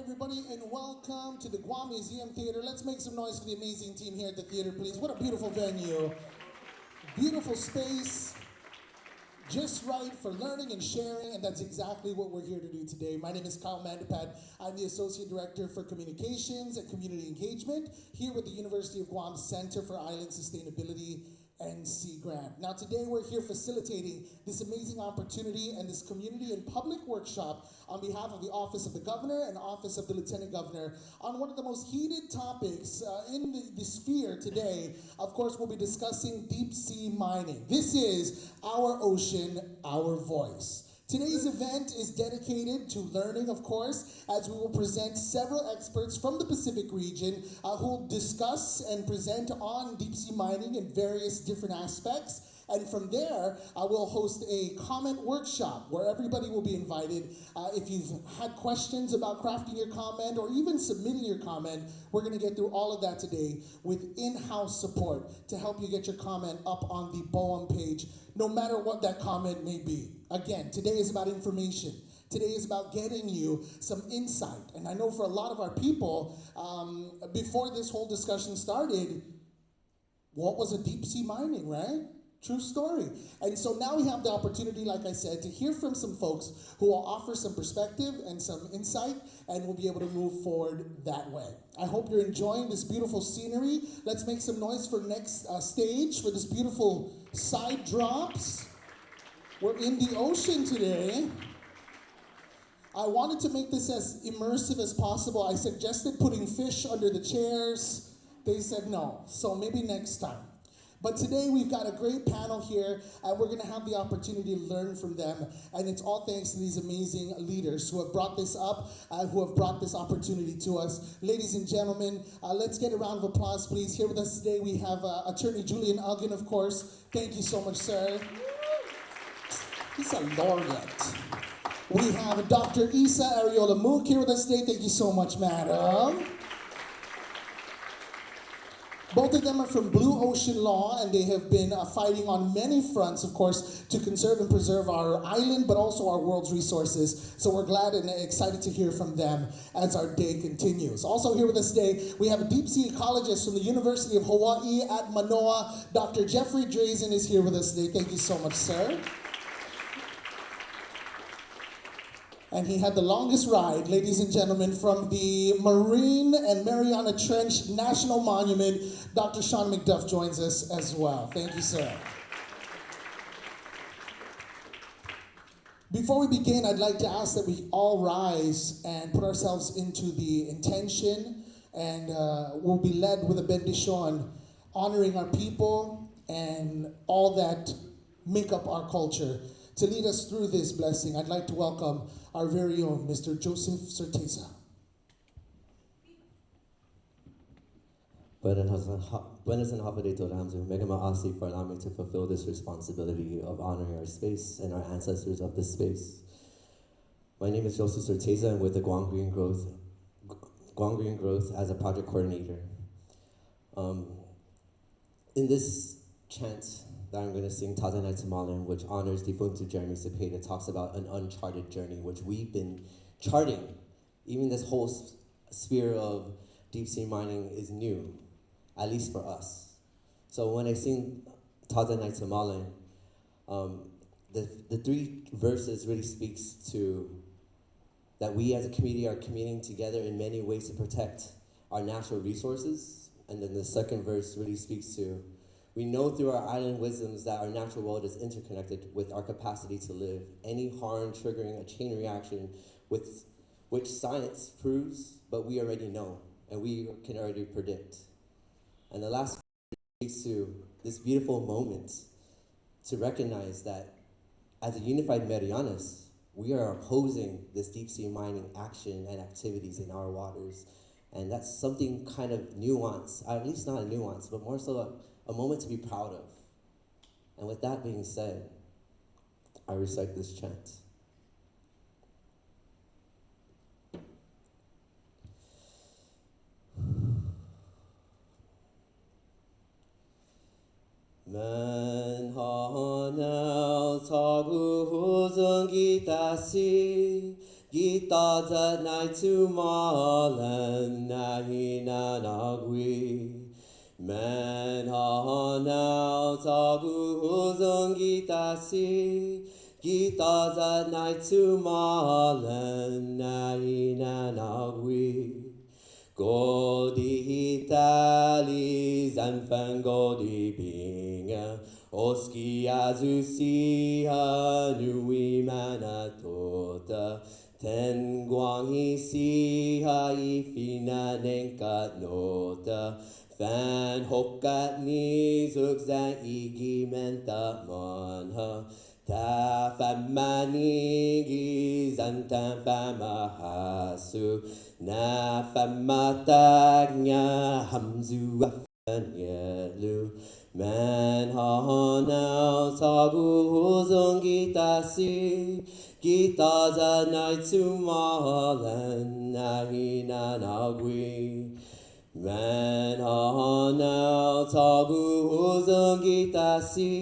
everybody, and welcome to the Guam Museum Theater. Let's make some noise for the amazing team here at the theater, please. What a beautiful venue. Beautiful space, just right for learning and sharing, and that's exactly what we're here to do today. My name is Kyle Mandapad. I'm the Associate Director for Communications and Community Engagement here with the University of Guam Center for Island Sustainability and Sea Grant. Now today we're here facilitating this amazing opportunity and this community and public workshop on behalf of the Office of the Governor and Office of the Lieutenant Governor on one of the most heated topics in the sphere today. Of course, we'll be discussing deep sea mining. This is Our Ocean, Our Voice. Today's event is dedicated to learning, of course, as we will present several experts from the Pacific region who will discuss and present on deep sea mining in various different aspects. And from there, we'll host a comment workshop where everybody will be invited. If you've had questions about crafting your comment or even submitting your comment, we're going to get through all of that today with in-house support to help you get your comment up on the BOEM page, no matter what that comment may be. Again, today is about information. Today is about getting you some insight. And I know for a lot of our people, before this whole discussion started, what was a deep sea mining, right? True story. And so now we have the opportunity, like I said, to hear from some folks who will offer some perspective and some insight, and we'll be able to move forward that way. I hope you're enjoying this beautiful scenery. Let's make some noise for next stage for this beautiful side drops. We're in the ocean today. I wanted to make this as immersive as possible. I suggested putting fish under the chairs. They said no, so maybe next time. But today we've got a great panel here, and we're gonna have the opportunity to learn from them. And it's all thanks to these amazing leaders who have brought this up, who have brought this opportunity to us. Ladies and gentlemen, let's get a round of applause, please. Here with us today we have Attorney Julian Uggan, of course. Thank you so much, sir. He's a laureate. We have Dr. Isa Ariola Mook here with us today. Thank you so much, madam. Both of them are from Blue Ocean Law, and they have been fighting on many fronts, of course, to conserve and preserve our island, but also our world's resources. So we're glad and excited to hear from them as our day continues. Also here with us today, we have a deep sea ecologist from the University of Hawaii at Manoa. Dr. Jeffrey Drazen is here with us today. Thank you so much, sir. And he had the longest ride, ladies and gentlemen, from the Marine and Mariana Trench National Monument. Dr. Sean McDuff joins us as well. Thank you, sir. Before we begin, I'd like to ask that we all rise and put ourselves into the intention, and we'll be led with a bendition, honoring our people and all that make up our culture. To lead us through this blessing, I'd like to welcome our very own Mr. Joseph Certeza. Buenas and hafade tolamzu. Mega ma'asi for allowing me to fulfill this responsibility of honoring our space and our ancestors of this space. My name is Joseph Certeza. I'm with the Guam Green Growth as a project coordinator. In this chant that I'm going to sing, Tazanai Tamalan, which honors Defunto Jeremy Cepeda, talks about an uncharted journey, which we've been charting. Even this whole sphere of deep sea mining is new, at least for us. So when I sing Tazanai Tamalan, the three verses really speaks to that we as a community are communing together in many ways to protect our natural resources. And then the second verse really speaks to we know through our island wisdoms that our natural world is interconnected with our capacity to live. Any harm triggering a chain reaction with which science proves, but we already know, and we can already predict. And the last speaks to this beautiful moment to recognize that as a unified Marianas, we are opposing this deep sea mining action and activities in our waters. And that's something kind of nuanced, at least not a nuance, but more so a moment to be proud of. And with that being said, I recite this chant. Man hanel tabu huzun gitasi gita ta za nai tu ma len na hi na na gui. Men ha nao ta gu hu zong gi ta si. Gi ta za nai tu ma len na hi na na gui. Go di tali zan fan go di binga. Oski azu si ha nui mana tota. Ten guang hi si ha I fina nenka nota. Fan hokat ni zuk zang igi menta mon ha. Ta famani gi zan tan famahasu. Na famatagnya hamzu afanyelu. Man ha now tagu zong gita si. Gita za nai tu malan na hina na gui. Man ha now tagu zong gita si.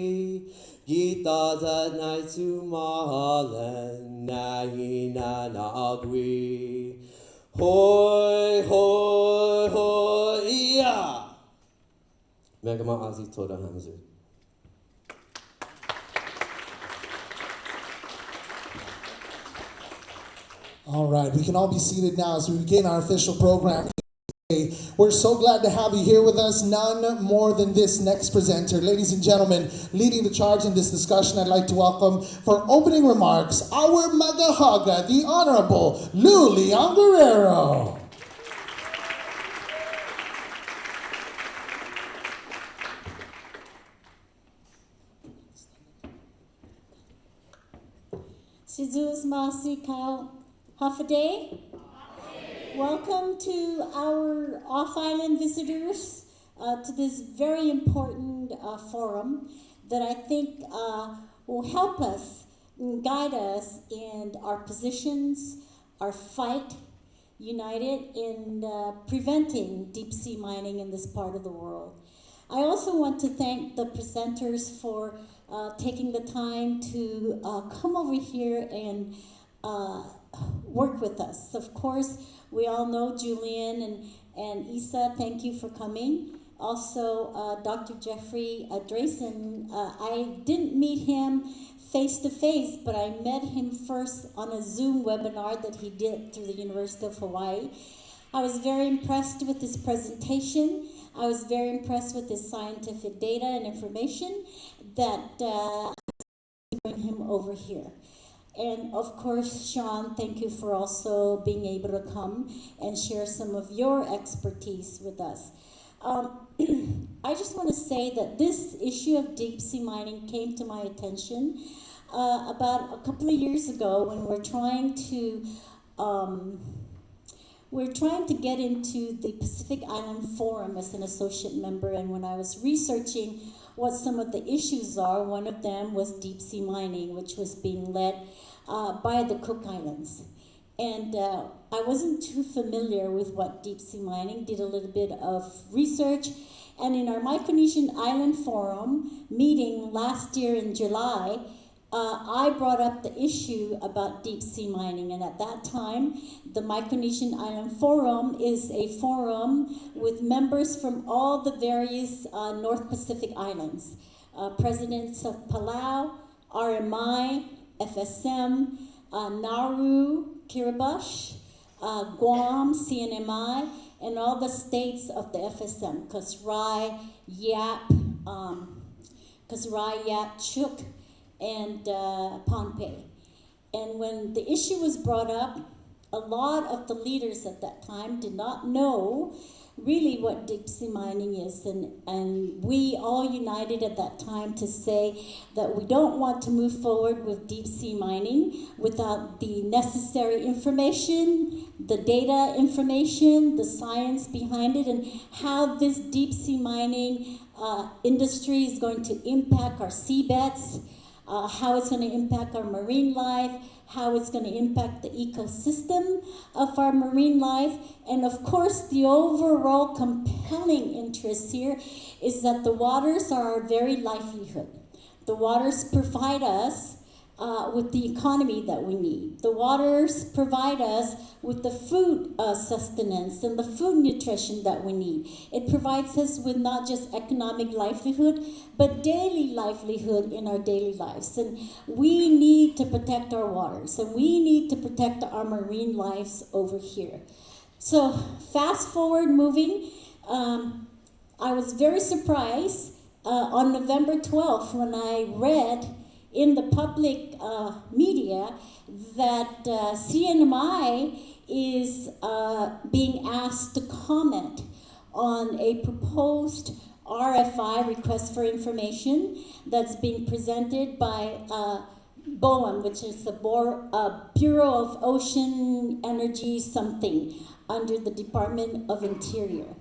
Gita za nai tu malan na hina na gui. Hoi, hoi, hoi, yeah! Megama Azi Toda Hamzu. All right, we can all be seated now as we begin our official program. We're so glad to have you here with us. None more than this next presenter. Ladies and gentlemen, leading the charge in this discussion, I'd like to welcome for opening remarks our Magahaga, the Honorable Lou Leon Guerrero. Sizuz Masi Kau Hafaday. Welcome to our off-island visitors to this very important forum that I think will help us and guide us in our positions, our fight, united in preventing deep sea mining in this part of the world. I also want to thank the presenters for taking the time to come over here and work with us. Of course, we all know Julian and Isa, thank you for coming. Also, Dr. Jeffrey Drayson, I didn't meet him face to face, but I met him first on a Zoom webinar that he did through the University of Hawaii. I was very impressed with his presentation. I was very impressed with his scientific data and information that bring him over here. And of course, Sean, thank you for also being able to come and share some of your expertise with us. I just want to say that this issue of deep sea mining came to my attention about a couple of years ago when we're trying to get into the Pacific Island Forum as an associate member, and when I was researching what some of the issues are, one of them was deep sea mining, which was being led by the Cook Islands. And I wasn't too familiar with what deep sea mining, did a little bit of research, and in our Micronesian Island Forum meeting last year in July, I brought up the issue about deep sea mining, and at that time, the Micronesian Island Forum is a forum with members from all the various North Pacific islands. Presidents of Palau, RMI, FSM, Nauru, Kiribati, Guam, CNMI, and all the states of the FSM, Kasrai, Yap, Chuk, and Pohnpei. And when the issue was brought up, a lot of the leaders at that time did not know really what deep sea mining is, and we all united at that time to say that we don't want to move forward with deep sea mining without the necessary information, the data information, the science behind it, and how this deep sea mining industry is going to impact our seabeds, how it's going to impact our marine life, how it's going to impact the ecosystem of our marine life. And of course, the overall compelling interest here is that the waters are our very livelihood. The waters provide us with the economy that we need. The waters provide us with the food sustenance and the food nutrition that we need. It provides us with not just economic livelihood, but daily livelihood in our daily lives. And we need to protect our waters, and we need to protect our marine lives over here. So fast forward moving, I was very surprised on November 12th when I read in the public media that CNMI is being asked to comment on a proposed RFI, request for information, that's being presented by BOEM, which is the Bureau of Ocean Energy something under the Department of Interior.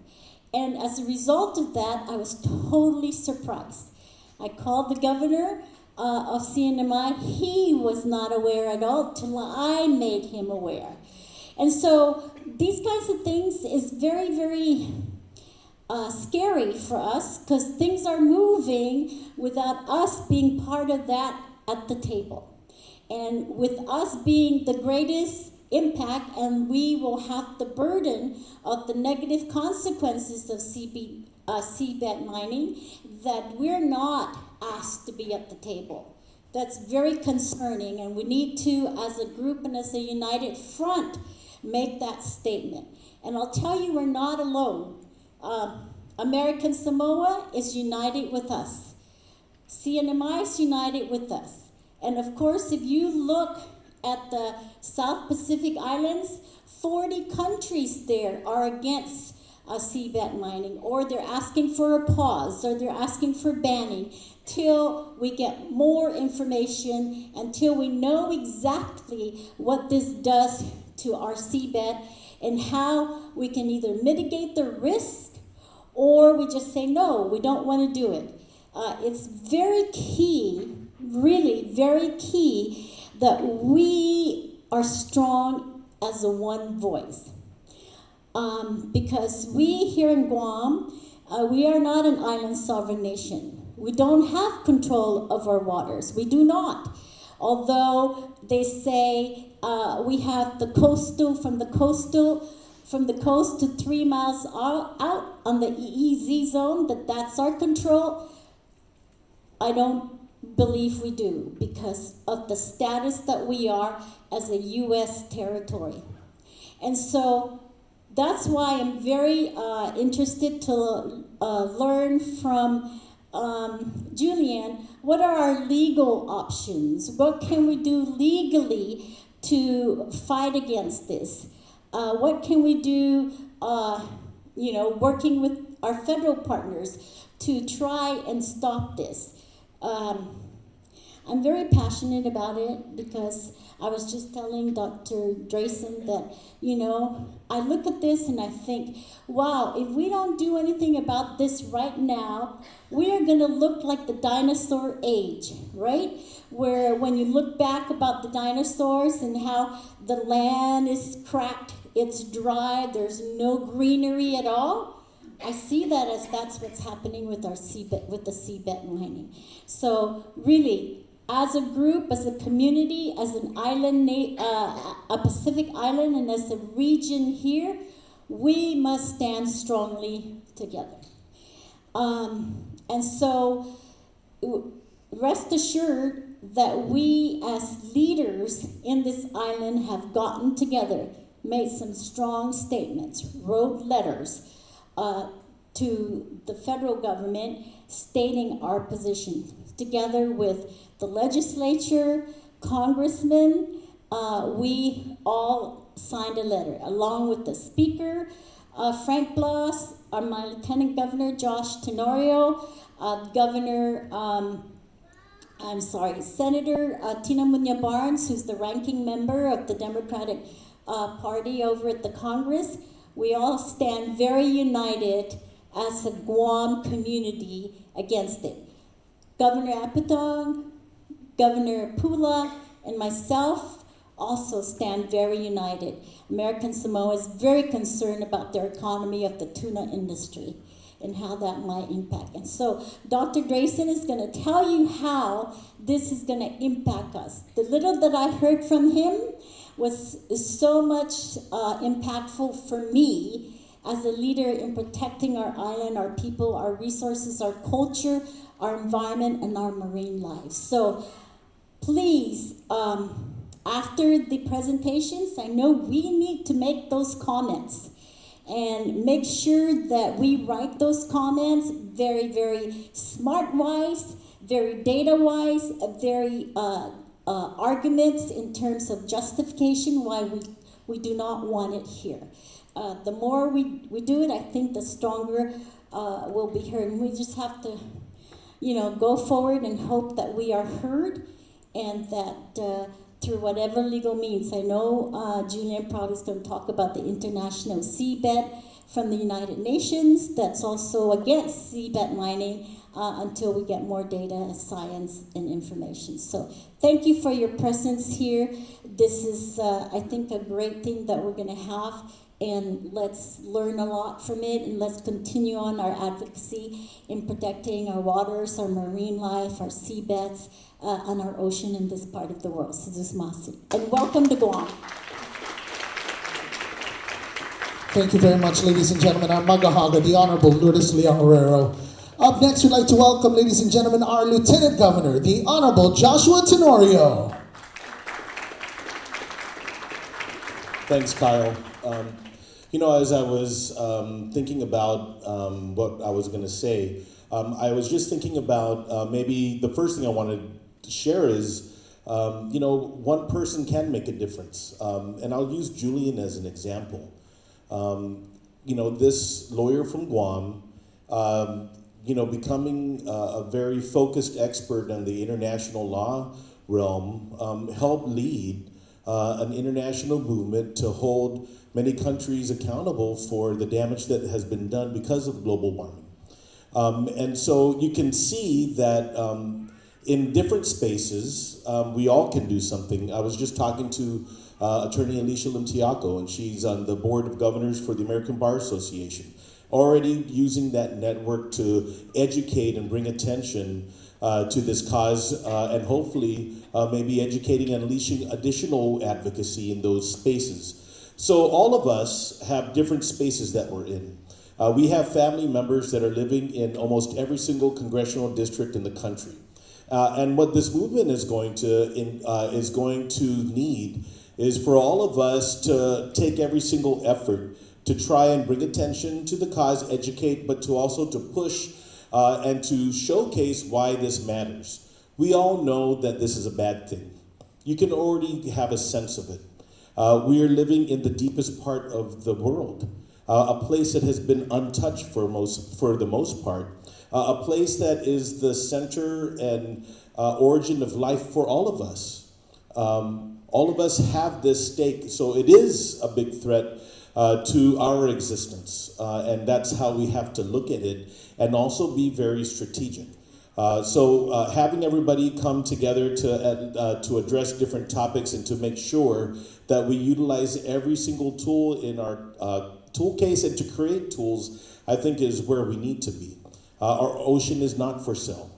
And as a result of that, I was totally surprised. I called the governor of CNMI. He was not aware at all till I made him aware. And so these kinds of things is very, very scary for us, because things are moving without us being part of that at the table. And with us being the greatest impact, and we will have the burden of the negative consequences of seabed mining, that we're not asked to be at the table. That's very concerning, and we need to, as a group and as a united front, make that statement. And I'll tell you, we're not alone. American Samoa is united with us. CNMI is united with us. And of course, if you look at the South Pacific Islands, 40 countries there are against seabed mining, or they're asking for a pause, or they're asking for banning, till we get more information, until we know exactly what this does to our seabed and how we can either mitigate the risk, or we just say, no, we don't want to do it. It's very key, really very key, that we are strong as a one voice. Because we here in Guam, we are not an island sovereign nation. We don't have control of our waters. We do not. Although they say we have the coastal, from the coast to 3 miles out on the EEZ zone, that's our control. I don't believe we do, because of the status that we are as a U.S. territory. And so that's why I'm very interested to learn from Julian, what are our legal options? What can we do legally to fight against this? What can we do, working with our federal partners to try and stop this? I'm very passionate about it, because I was just telling Dr. Drayson that, I look at this and I think, wow, if we don't do anything about this right now, we are going to look like the dinosaur age, right? Where when you look back about the dinosaurs and how the land is cracked, it's dry, there's no greenery at all. I see that as that's what's happening with our with the seabed mining. So really, as a group, as a community, as an island, a Pacific island, and as a region here, we must stand strongly together. And so rest assured that we as leaders in this island have gotten together, made some strong statements, wrote letters to the federal government stating our position, together with the legislature, congressmen. We all signed a letter, along with the speaker, Frank Blas, my Lieutenant Governor, Josh Tenorio, Senator Tina Munya Barnes, who's the ranking member of the Democratic Party over at the Congress. We all stand very united as a Guam community against it. Governor Apatong, Governor Pula, and myself also stand very united. American Samoa is very concerned about their economy of the tuna industry. and how that might impact. And so Dr. Drayson is going to tell you how this is going to impact us. The little that I heard from him is so much impactful for me as a leader in protecting our island, our people, our resources, our culture, our environment, and our marine life. So please, after the presentations, I know we need to make those comments and make sure that we write those comments very, very smart-wise, very data-wise, very arguments in terms of justification why we do not want it here. The more we do it, I think the stronger we'll be heard. And we just have to, go forward and hope that we are heard, and that through whatever legal means. I know Julian probably is going to talk about the international seabed from the United Nations that's also against seabed mining until we get more data, science, and information. So thank you for your presence here. This is, I think, a great thing that we're going to have. And let's learn a lot from it, and let's continue on our advocacy in protecting our waters, our marine life, our seabeds, and our ocean in this part of the world. Sizusmasi. And welcome to Guam. Thank you very much, ladies and gentlemen. Our Magahaga, the Honorable Lourdes Leong Herrero. Up next, we'd like to welcome, ladies and gentlemen, our Lieutenant Governor, the Honorable Joshua Tenorio. Thanks, Kyle. As I was thinking about what I was going to say, I was just thinking about maybe the first thing I wanted to share is, one person can make a difference. And I'll use Julian as an example. This lawyer from Guam, becoming a very focused expert in the international law realm, helped lead an international movement to hold many countries accountable for the damage that has been done because of global warming. And so you can see that in different spaces, we all can do something. I was just talking to Attorney Alicia Limtiaco, and she's on the board of governors for the American Bar Association, already using that network to educate and bring attention to this cause, and hopefully maybe educating and unleashing additional advocacy in those spaces. So all of us have different spaces that we're in. We have family members that are living in almost every single congressional district in the country. And what this movement is going to need is for all of us to take every single effort to try and bring attention to the cause, educate, but to also to push and to showcase why this matters. We all know that this is a bad thing. You can already have a sense of it. We are living in the deepest part of the world, a place that has been untouched for the most part, a place that is the center and origin of life for all of us. All of us have this stake, so it is a big threat to our existence, and that's how we have to look at it and also be very strategic. So having everybody come together to address different topics and to make sure that we utilize every single tool in our tool case and to create tools, I think is where we need to be. Our ocean is not for sale.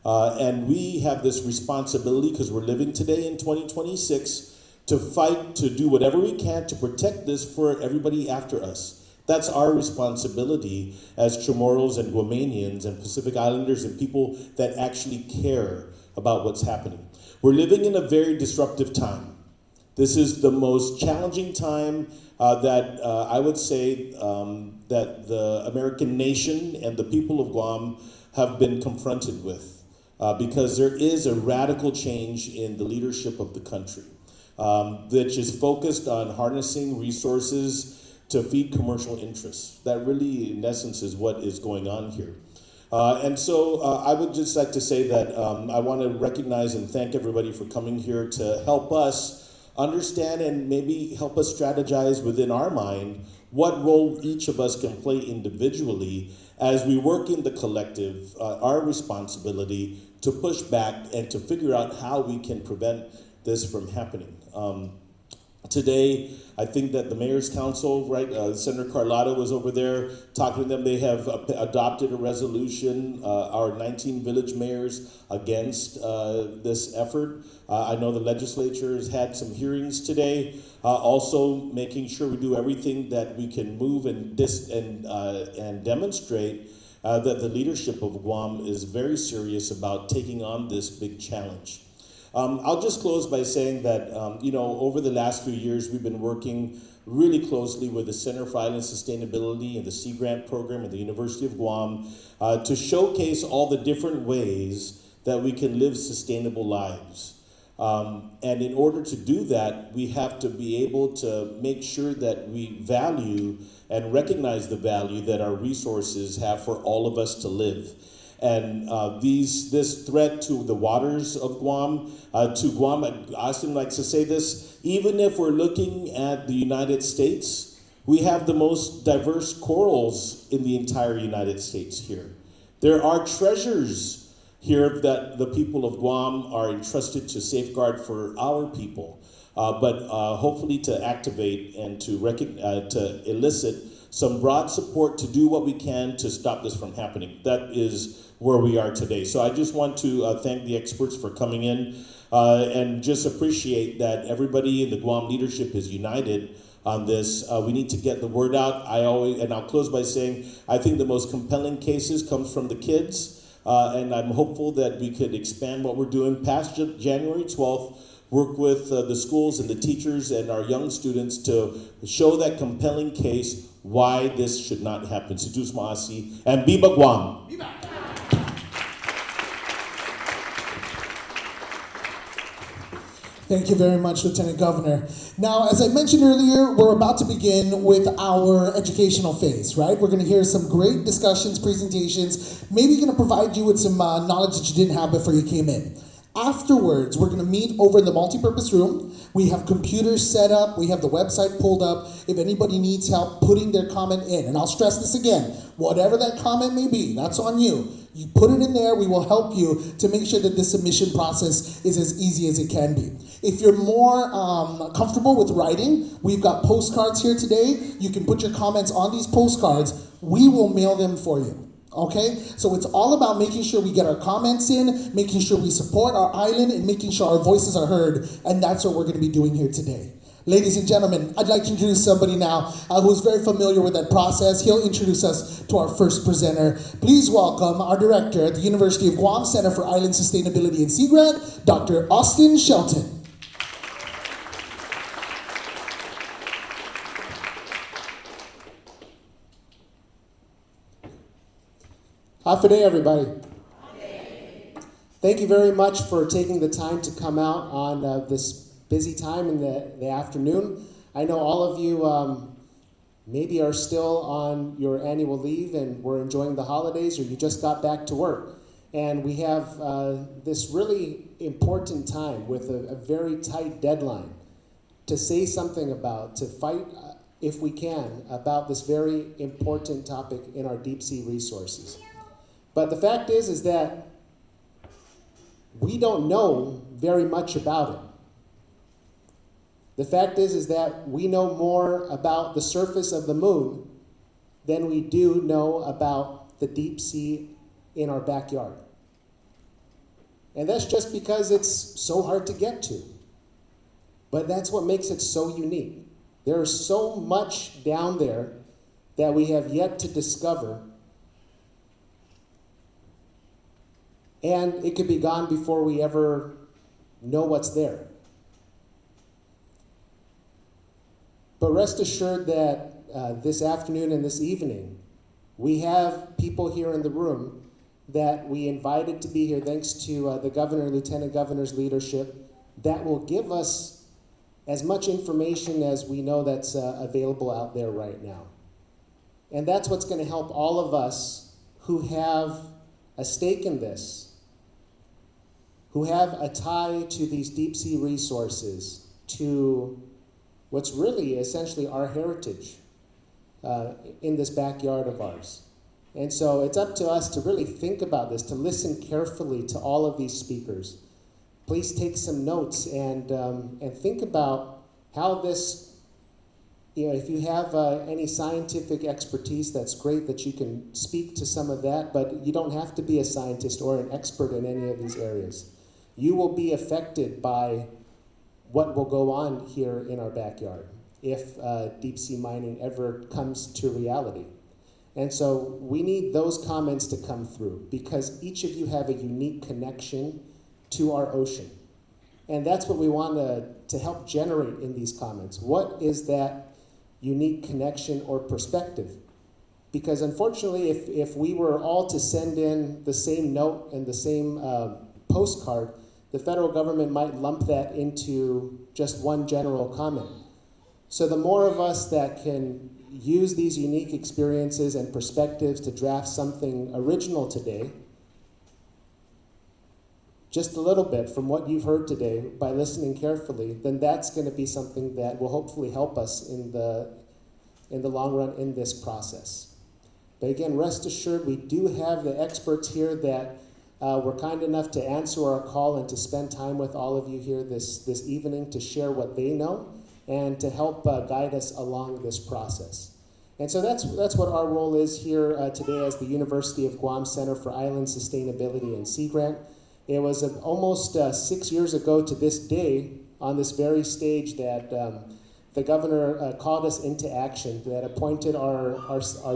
And we have this responsibility, because we're living today in 2026, to fight, to do whatever we can to protect this for everybody after us. That's our responsibility as Chamorros and Guamanians and Pacific Islanders and people that actually care about what's happening. We're living in a very disruptive time. This is the most challenging time that I would say that the American nation and the people of Guam have been confronted with, because there is a radical change in the leadership of the country, which is focused on harnessing resources to feed commercial interests. That really, in essence, is what is going on here. And so I would just like to say that I want to recognize and thank everybody for coming here to help us understand and maybe help us strategize within our mind what role each of us can play individually as we work in the collective, our responsibility to push back and to figure out how we can prevent this from happening. Today, I think that the Mayor's Council, right, Senator Carlotta was over there talking to them. They have adopted a resolution, our 19 village mayors, against this effort. I know the legislature has had some hearings today, also making sure we do everything that we can move and demonstrate that the leadership of Guam is very serious about taking on this big challenge. I'll just close by saying that, over the last few years, we've been working really closely with the Center for Island Sustainability and the Sea Grant Program at the University of Guam to showcase all the different ways that we can live sustainable lives. And in order to do that, we have to be able to make sure that we value and recognize the value that our resources have for all of us to live. And this threat to the waters of Guam, Austin likes to say this, even if we're looking at the United States, we have the most diverse corals in the entire United States here. There are treasures here that the people of Guam are entrusted to safeguard for our people, but hopefully to activate and to elicit some broad support to do what we can to stop this from happening. That is where we are today. So I just want to thank the experts for coming in and just appreciate that everybody in the Guam leadership is united on this. We need to get the word out. I'll close by saying, I think the most compelling cases comes from the kids, and I'm hopeful that we could expand what we're doing past January 12th, work with the schools and the teachers and our young students to show that compelling case why this should not happen. Sidus Maasi and Biba Guam. Biba. Thank you very much, Lieutenant Governor. Now, as I mentioned earlier, we're about to begin with our educational phase, right? We're going to hear some great discussions, presentations, maybe going to provide you with some knowledge that you didn't have before you came in. Afterwards, we're going to meet over in the multipurpose room. We have computers set up. We have the website pulled up. If anybody needs help putting their comment in, and I'll stress this again, whatever that comment may be, that's on you. You put it in there. We will help you to make sure that the submission process is as easy as it can be. If you're more comfortable with writing, we've got postcards here today. You can put your comments on these postcards. We will mail them for you. Okay, so it's all about making sure we get our comments in, making sure we support our island, and making sure our voices are heard, and that's what we're going to be doing here today. Ladies and gentlemen, I'd like to introduce somebody now who's very familiar with that process. He'll introduce us to our first presenter. Please welcome our director at the University of Guam Center for Island Sustainability and Sea Grant, Dr. Austin Shelton. Hafaday, everybody. Thank you very much for taking the time to come out on this busy time in the afternoon. I know all of you maybe are still on your annual leave and were enjoying the holidays, or you just got back to work. And we have this really important time with a very tight deadline to say something about, to fight, if we can, about this very important topic in our deep sea resources. But the fact is that we don't know very much about it. The fact is that we know more about the surface of the moon than we do know about the deep sea in our backyard. And that's just because it's so hard to get to. But that's what makes it so unique. There is so much down there that we have yet to discover. And it could be gone before we ever know what's there. But rest assured that this afternoon and this evening, we have people here in the room that we invited to be here thanks to the governor and lieutenant governor's leadership that will give us as much information as we know that's available out there right now. And that's what's going to help all of us who have a stake in this, who have a tie to these deep sea resources, to what's really essentially our heritage in this backyard of ours. And so it's up to us to really think about this, to listen carefully to all of these speakers. Please take some notes and think about how this, if you have any scientific expertise, that's great that you can speak to some of that, but you don't have to be a scientist or an expert in any of these areas. You will be affected by what will go on here in our backyard if deep sea mining ever comes to reality. And so we need those comments to come through because each of you have a unique connection to our ocean. And that's what we want to help generate in these comments. What is that unique connection or perspective? Because unfortunately, if we were all to send in the same note and the same postcard, the federal government might lump that into just one general comment. So the more of us that can use these unique experiences and perspectives to draft something original today, just a little bit from what you've heard today by listening carefully, then that's going to be something that will hopefully help us in the long run in this process. But again, rest assured, we do have the experts here that were kind enough to answer our call and to spend time with all of you here this evening to share what they know and to help guide us along this process. And so that's what our role is here today as the University of Guam Center for Island Sustainability and Sea Grant. It was almost 6 years ago to this day on this very stage that the governor called us into action, that appointed our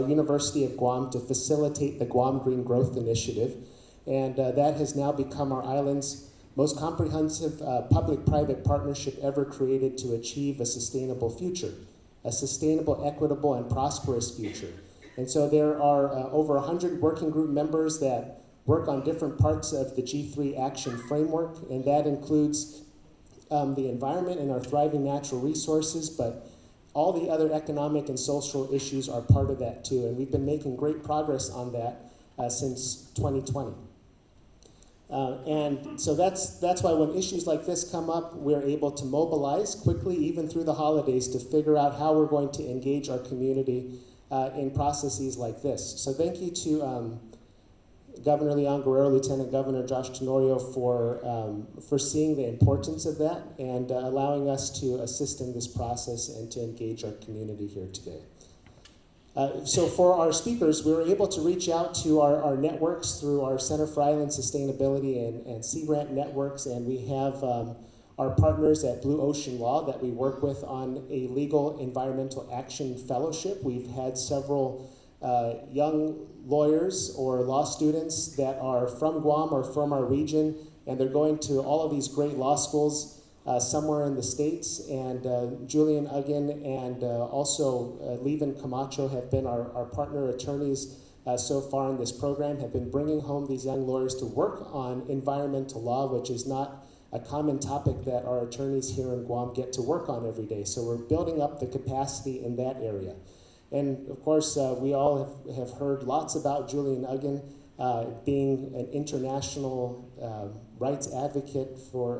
University of Guam to facilitate the Guam Green Growth Initiative. And that has now become our island's most comprehensive public-private partnership ever created to achieve a sustainable future, a sustainable, equitable, and prosperous future. And so there are over 100 working group members that work on different parts of the G3 action framework, and that includes the environment and our thriving natural resources, but all the other economic and social issues are part of that too, and we've been making great progress on that since 2020. And so that's why when issues like this come up, we're able to mobilize quickly, even through the holidays, to figure out how we're going to engage our community in processes like this. So thank you to Governor Leon Guerrero, Lieutenant Governor Josh Tenorio for seeing the importance of that and allowing us to assist in this process and to engage our community here today. So for our speakers, we were able to reach out to our networks through our Center for Island Sustainability and Sea Grant networks, and we have our partners at Blue Ocean Law that we work with on a legal environmental action fellowship. We've had several young lawyers or law students that are from Guam or from our region, and they're going to all of these great law schools somewhere in the States, and Julian Uggan and also Levin Camacho have been our partner attorneys so far in this program, have been bringing home these young lawyers to work on environmental law, which is not a common topic that our attorneys here in Guam get to work on every day. So we're building up the capacity in that area. And of course, we all have heard lots about Julian Uggan being an international rights advocate for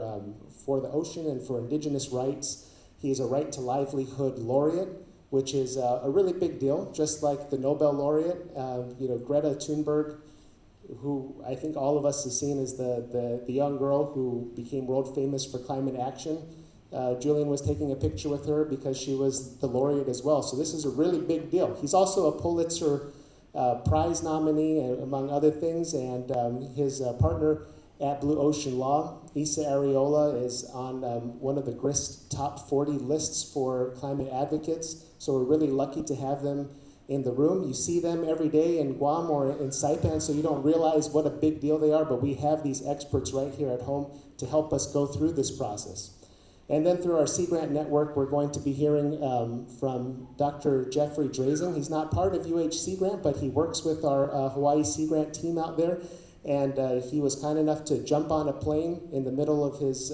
the ocean and for indigenous rights. He's a right to livelihood laureate, which is a really big deal, just like the Nobel laureate, Greta Thunberg, who I think all of us have seen as the young girl who became world famous for climate action. Julian was taking a picture with her because she was the laureate as well. So this is a really big deal. He's also a Pulitzer Prize nominee, among other things, and his partner at Blue Ocean Law, Issa Areola, is on one of the GRIST top 40 lists for climate advocates. So we're really lucky to have them in the room. You see them every day in Guam or in Saipan, so you don't realize what a big deal they are, but we have these experts right here at home to help us go through this process. And then through our Sea Grant network, we're going to be hearing from Dr. Jeffrey Drazen. He's not part of UH Sea Grant, but he works with our Hawaii Sea Grant team out there. And he was kind enough to jump on a plane in the middle of his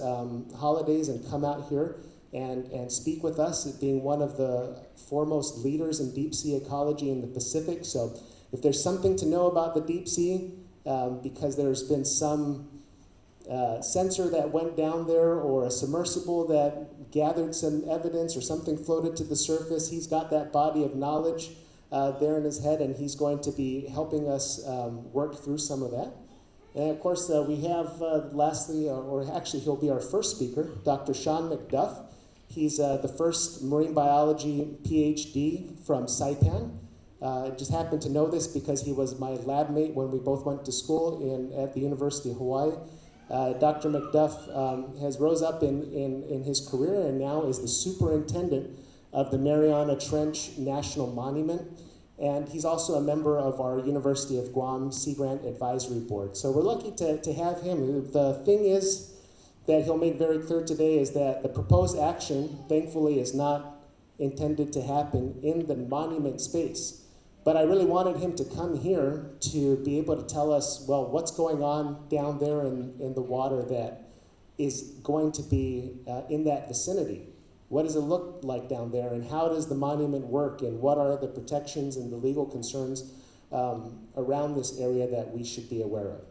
holidays and come out here and speak with us, being one of the foremost leaders in deep sea ecology in the Pacific. So if there's something to know about the deep sea, because there's been some sensor that went down there or a submersible that gathered some evidence or something floated to the surface, he's got that body of knowledge there in his head, and he's going to be helping us work through some of that. And of course, we have lastly, or actually he'll be our first speaker, Dr. Sean McDuff. He's the first marine biology PhD from Saipan. I just happened to know this because he was my lab mate when we both went to school at the University of Hawaii. Dr. McDuff has rose up in his career and now is the superintendent of the Mariana Trench National Monument. And he's also a member of our University of Guam Sea Grant Advisory Board. So we're lucky to have him. The thing is that he'll make very clear today is that the proposed action, thankfully, is not intended to happen in the monument space. But I really wanted him to come here to be able to tell us, well, what's going on down there in the water that is going to be in that vicinity. What does it look like down there, and how does the monument work, and what are the protections and the legal concerns around this area that we should be aware of?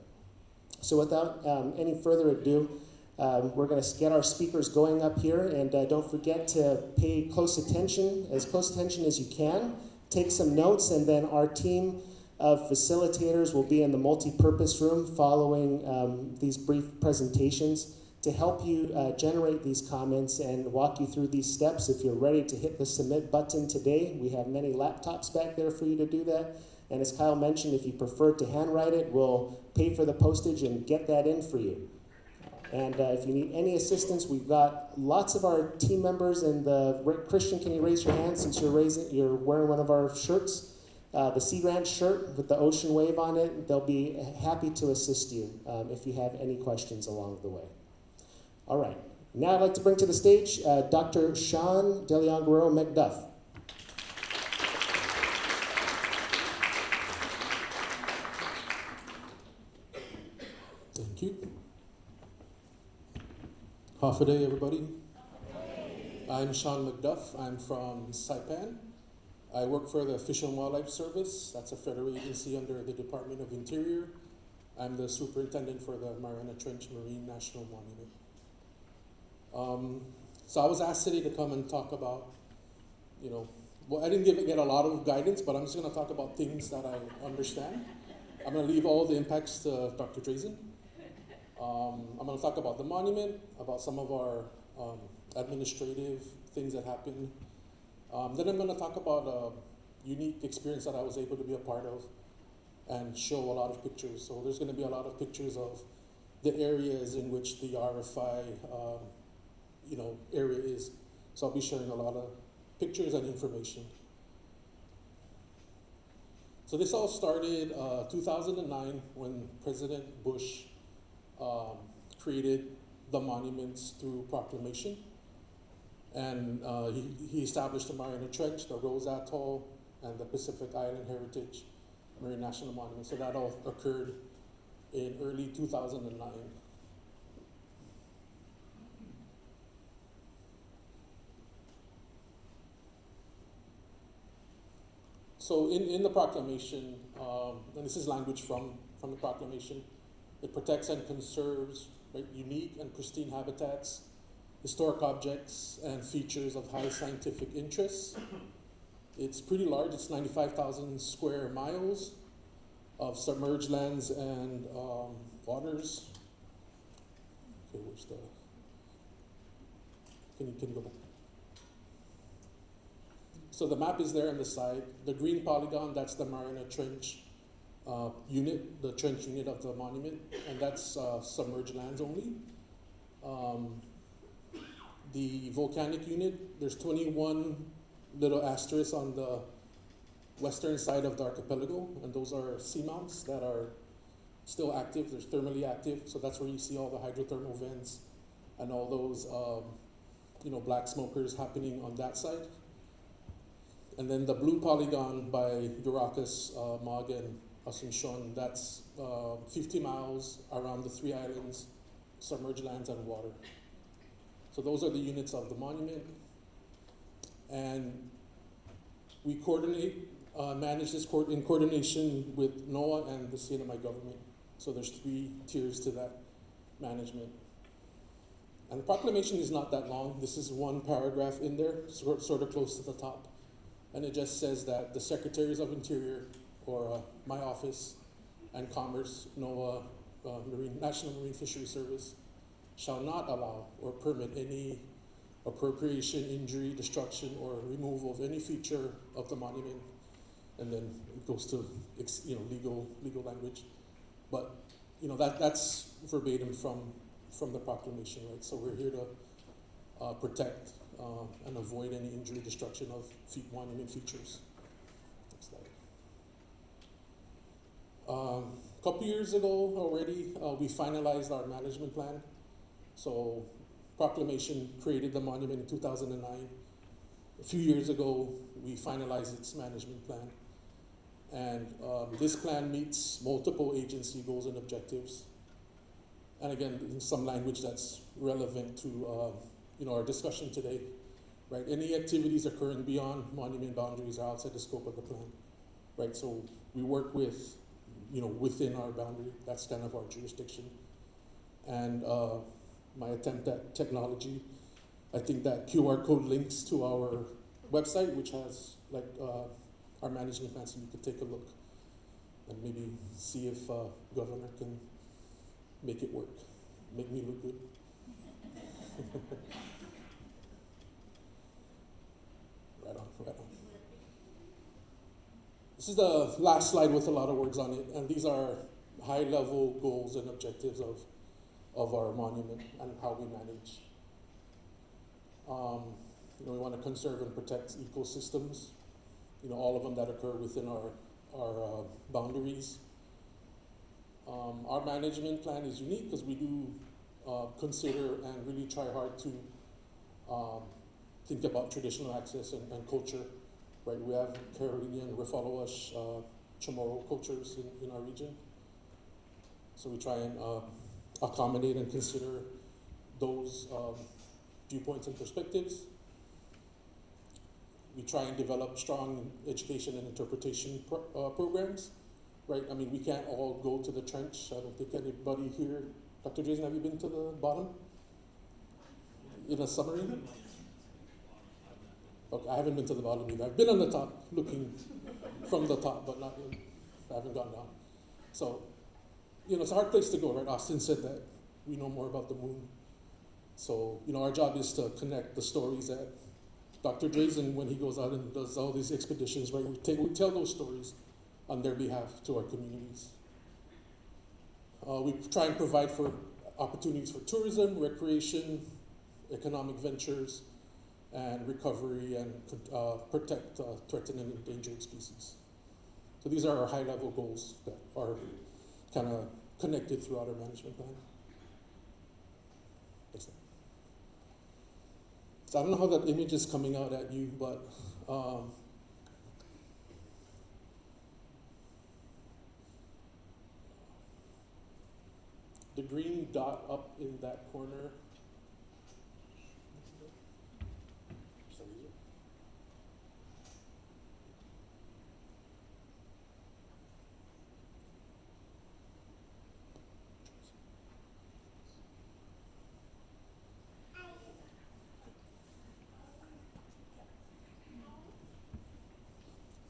So without any further ado, we're going to get our speakers going up here, and don't forget to pay close attention as you can. Take some notes, and then our team of facilitators will be in the multi-purpose room following these brief presentations to help you generate these comments and walk you through these steps. If you're ready to hit the submit button today, we have many laptops back there for you to do that. And as Kyle mentioned, if you prefer to handwrite it, we'll pay for the postage and get that in for you. And if you need any assistance, we've got lots of our team members. And Christian, can you raise your hand since you're wearing one of our shirts? The Sea Ranch shirt with the ocean wave on it. They'll be happy to assist you if you have any questions along the way. All right. Now I'd like to bring to the stage Dr. Sean DeLeon-Guerrero McDuff. Thank you. Half a day, everybody. I'm Sean McDuff. I'm from Saipan. I work for the Fish and Wildlife Service. That's a federal agency under the Department of Interior. I'm the superintendent for the Mariana Trench Marine National Monument. So I was asked today to come and talk about, I didn't get a lot of guidance, but I'm just going to talk about things that I understand. I'm going to leave all the impacts to Dr. Drazen. I'm going to talk about the monument, about some of our administrative things that happened. Then I'm going to talk about a unique experience that I was able to be a part of and show a lot of pictures. So there's going to be a lot of pictures of the areas in which the RFI area is. So I'll be sharing a lot of pictures and information. So this all started 2009 when President Bush created the monuments through proclamation. And he established the Mariana Trench, the Rose Atoll, and the Pacific Island Heritage Marine National Monument. So that all occurred in early 2009. So in the proclamation, and this is language from the proclamation, it protects and conserves unique and pristine habitats, historic objects, and features of high scientific interest. It's pretty large. It's 95,000 square miles of submerged lands and waters. Okay, where's the? Can you go back? So the map is there on the side. The green polygon, that's the Mariana Trench unit, the trench unit of the monument, and that's submerged lands only. The volcanic unit, there's 21 little asterisks on the western side of the archipelago, and those are seamounts that are still active. They're thermally active, so that's where you see all the hydrothermal vents and all those black smokers happening on that side. And then the blue polygon by Euracus, Mog, and Asuncion, that's 50 miles around the three islands, submerged lands and water. So those are the units of the monument. And we manage this in coordination with NOAA and the CNMI government. So there's 3 tiers to that management. And the proclamation is not that long. This is one paragraph in there, sort of close to the top. And it just says that the Secretaries of Interior, or my office, and Commerce, NOAA, National Marine Fisheries Service, shall not allow or permit any appropriation, injury, destruction, or removal of any feature of the monument. And then it goes to legal language. But that's verbatim from the proclamation, right? So we're here to protect and avoid any injury, destruction of monument features. Next slide. A couple years ago already, we finalized our management plan. So proclamation created the monument in 2009. A few years ago, we finalized its management plan. And this plan meets multiple agency goals and objectives. And again, in some language that's relevant to our discussion today, right? Any activities occurring beyond monument boundaries are outside the scope of the plan, right? So we work with, within our boundary. That's kind of our jurisdiction. And my attempt at technology, I think that QR code links to our website, which has our management plan, so you could take a look and maybe see if Governor can make it work, make me look good. Right on. This is the last slide with a lot of words on it, and these are high-level goals and objectives of our monument and how we manage. We want to conserve and protect ecosystems, all of them that occur within our boundaries. Our management plan is unique because we do consider and really try hard to think about traditional access and culture, right? We have Carolinian, Refalawash, Chamorro cultures in our region. So we try and accommodate and consider those viewpoints and perspectives. We try and develop strong education and interpretation programs, right? I mean, we can't all go to the trench. I don't think anybody here, Dr. Jason, have you been to the bottom? In a submarine? Okay, I haven't been to the bottom either. I've been on the top, looking from the top, but I haven't gone down. So, it's a hard place to go, right? Austin said that we know more about the moon. So, our job is to connect the stories that Dr. Jason, when he goes out and does all these expeditions, right, we tell those stories on their behalf to our communities. We try and provide for opportunities for tourism, recreation, economic ventures, and recovery, and protect threatened and endangered species. So these are our high-level goals that are kind of connected throughout our management plan. Next slide. So I don't know how that image is coming out at you, but the green dot up in that corner.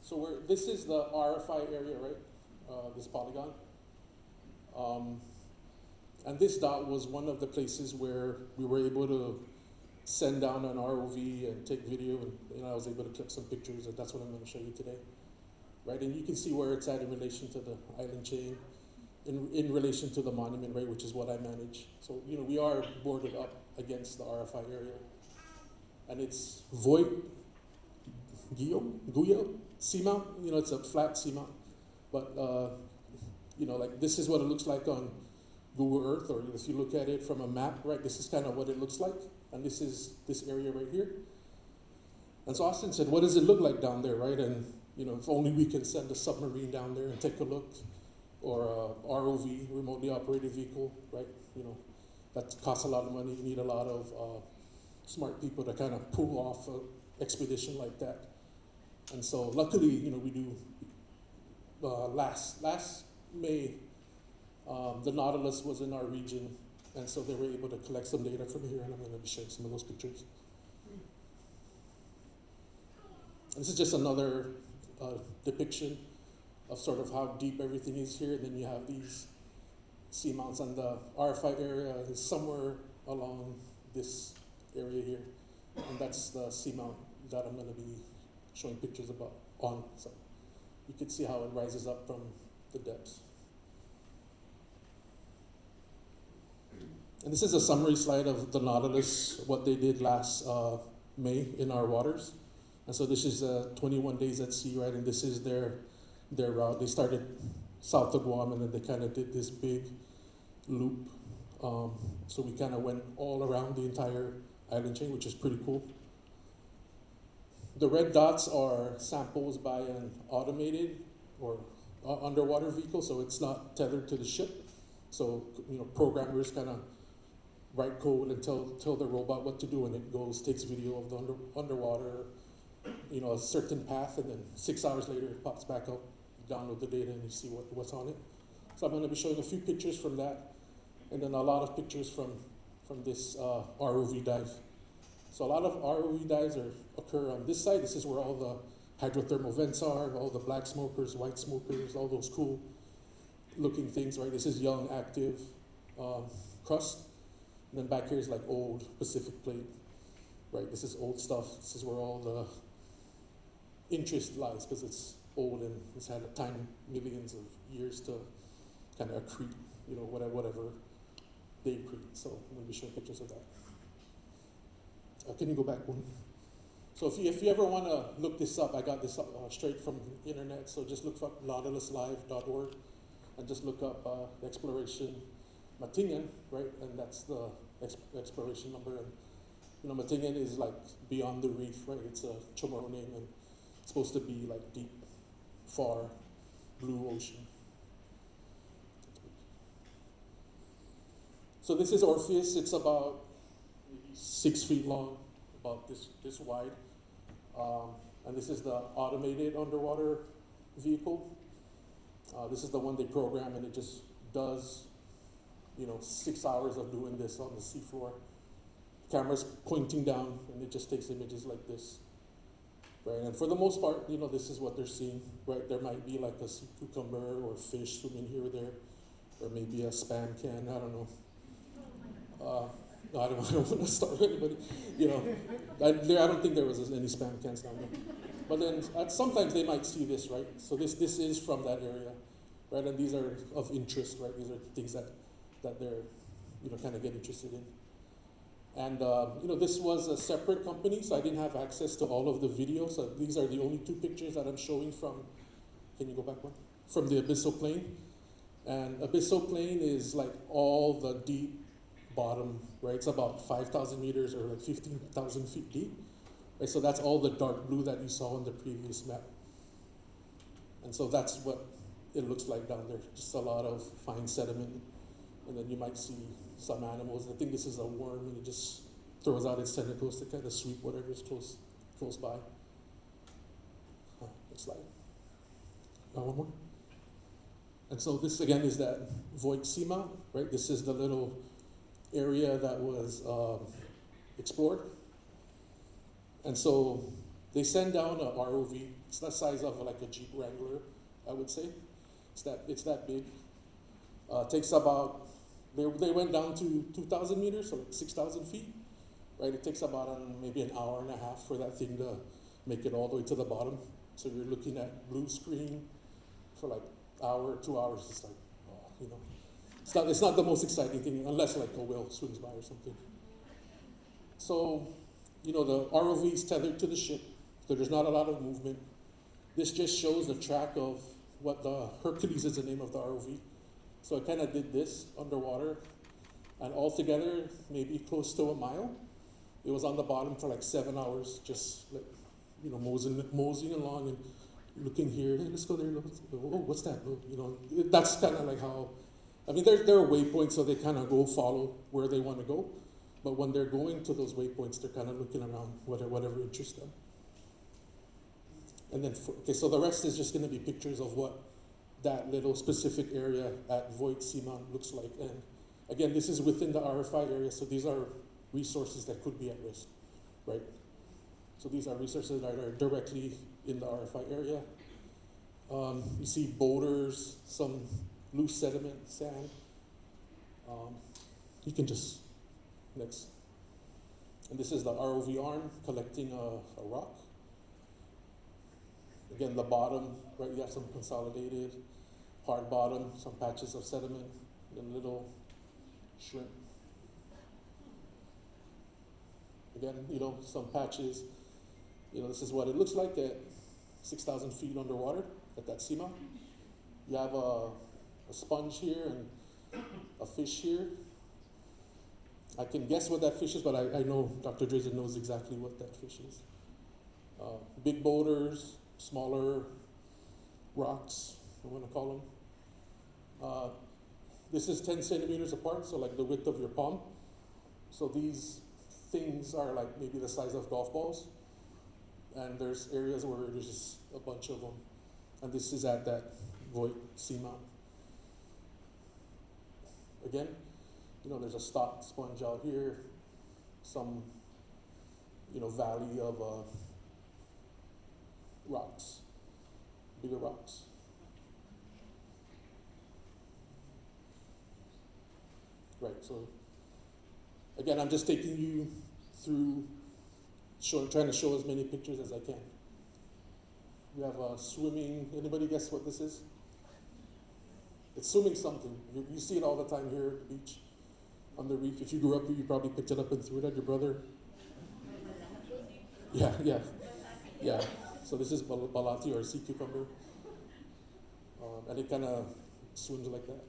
So this is the RFI area, right? This polygon. And this dot was one of the places where we were able to send down an ROV and take video, and I was able to clip some pictures, and that's what I'm going to show you today. Right, and you can see where it's at in relation to the island chain, in relation to the monument, right, which is what I manage. So, we are boarded up against the RFI area. And it's Voigt Guyot seamount, it's a flat seamount. But, this is what it looks like on Google Earth, or if you look at it from a map, right, this is kind of what it looks like. And this is this area right here. And so Austin said, what does it look like down there, right? And, if only we can send a submarine down there and take a look, or a ROV, remotely operated vehicle, right? That costs a lot of money. You need a lot of smart people to kind of pull off an expedition like that. And so luckily, we do, last May, the Nautilus was in our region, and so they were able to collect some data from here, and I'm going to be sharing some of those pictures. This is just another depiction of sort of how deep everything is here. Then you have these seamounts, and the RFI area is somewhere along this area here. And that's the seamount that I'm going to be showing pictures about on. So you can see how it rises up from the depths. And this is a summary slide of the Nautilus, what they did last May in our waters. And so this is 21 days at sea, right? And this is their route. They started south of Guam, and then they kind of did this big loop. So we kind of went all around the entire island chain, which is pretty cool. The red dots are samples by an automated or underwater vehicle, so it's not tethered to the ship. So, you know, programmers kind of write code and tell the robot what to do, and it goes, takes video of the underwater, you know, a certain path, and then 6 hours later it pops back up, you download the data, and you see what's on it. So I'm going to be showing a few pictures from that, and then a lot of pictures from this ROV dive. So a lot of ROV dives occur on this side. This is where all the hydrothermal vents are, all the black smokers, white smokers, all those cool looking things, right? This is young, active crust. And then back here is like old Pacific plate, right? This is old stuff. This is where all the interest lies, because it's old and it's had time, millions of years to kind of accrete, you know, whatever they accrete. So I'm going to be showing pictures of that. Can you go back one? So if you ever want to look this up, I got this up, straight from the internet. So just look up nautiluslive.org and just look up exploration Matingan, right? And that's the exploration number. And you know, Matingan is like beyond the reef, right? It's a Chamorro name, and it's supposed to be like deep, far blue ocean. So this is Orpheus. It's about 6 feet long, about this wide. And this is the automated underwater vehicle. This is the one they program, and it just does, you know, 6 hours of doing this on the seafloor. Camera's pointing down, and it just takes images like this, right? And for the most part, you know, this is what they're seeing, right? There might be like a sea cucumber or fish swimming here or there, or maybe a Spam can, I don't know. No, I don't want to start with anybody. You know, I don't think there was any Spam cans down there. But then sometimes they might see this, right? So this is from that area, right? And these are of interest, right? These are things that they're, you know, kind of get interested in. And you know, this was a separate company, so I didn't have access to all of the video. So these are the only 2 pictures that I'm showing from. Can you go back one? From the abyssal plain. And abyssal plain is like all the deep bottom, right? It's about 5,000 meters or like 15,000 feet deep, right? So that's all the dark blue that you saw on the previous map. And so that's what it looks like down there, just a lot of fine sediment. And then you might see some animals. I think this is a worm, and it just throws out its tentacles to kind of sweep whatever is close by. Next slide. One more. And so this again is that Voigt seamount, right? This is the little area that was explored. And so they send down a ROV. It's the size of like a Jeep Wrangler, I would say. It's that big. Takes about, they went down to 2,000 meters, so like 6,000 feet, right? It takes about maybe an hour and a half for that thing to make it all the way to the bottom. So you're looking at blue screen for like hour, 2 hours. It's like, oh, you know. It's not the most exciting thing, unless like a whale swims by or something. So, you know, the ROV is tethered to the ship, so there's not a lot of movement. This just shows the track of what the Hercules is the name of the ROV. So it kind of did this underwater, and altogether, maybe close to a mile. It was on the bottom for like 7 hours, just like, you know, moseying along and looking here. Hey, let's go there. Look. Oh, what's that? Look, you know, that's kind of like how. I mean, there are waypoints, so they kind of go follow where they want to go. But when they're going to those waypoints, they're kind of looking around, whatever interests them. And then, so the rest is just going to be pictures of what that little specific area at Voigt Seamount looks like. And again, this is within the RFI area, so these are resources that could be at risk, right? So these are resources that are directly in the RFI area. You see boulders, some loose sediment, sand. You can just, next. And this is the ROV arm collecting a rock. Again, the bottom, right, you have some consolidated, hard bottom, some patches of sediment, and little shrimp. Again, some patches. This is what it looks like at 6,000 feet underwater at that seamount. You have a sponge here and a fish here. I can guess what that fish is, but I know Dr. Drazen knows exactly what that fish is. Big boulders, smaller rocks, I want to call them. This is 10 centimeters apart, so like the width of your palm. So these things are like maybe the size of golf balls. And there's areas where there's just a bunch of them. And this is at that Voigt seamount. Again, there's a stopped sponge out here, some, valley of rocks, bigger rocks. Right, so again, I'm just taking you through trying to show as many pictures as I can. We have swimming. Anybody guess what this is? It's swimming something. You see it all the time here at the beach, on the reef. If you grew up here, you probably picked it up and threw it at your brother. Yeah. So this is balati or sea cucumber. And it kind of swims like that.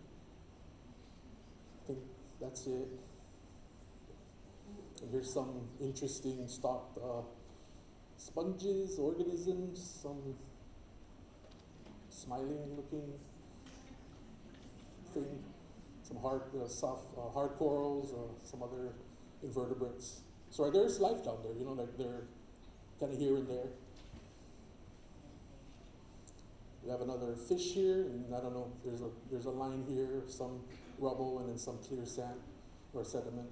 I think that's it. And here's some interesting stocked sponges, organisms, some smiling looking thing, some soft hard corals, some other invertebrates. So there's life down there, like they're kind of here and there. We have another fish here, and I don't know, there's a line here of some rubble and then some clear sand or sediment.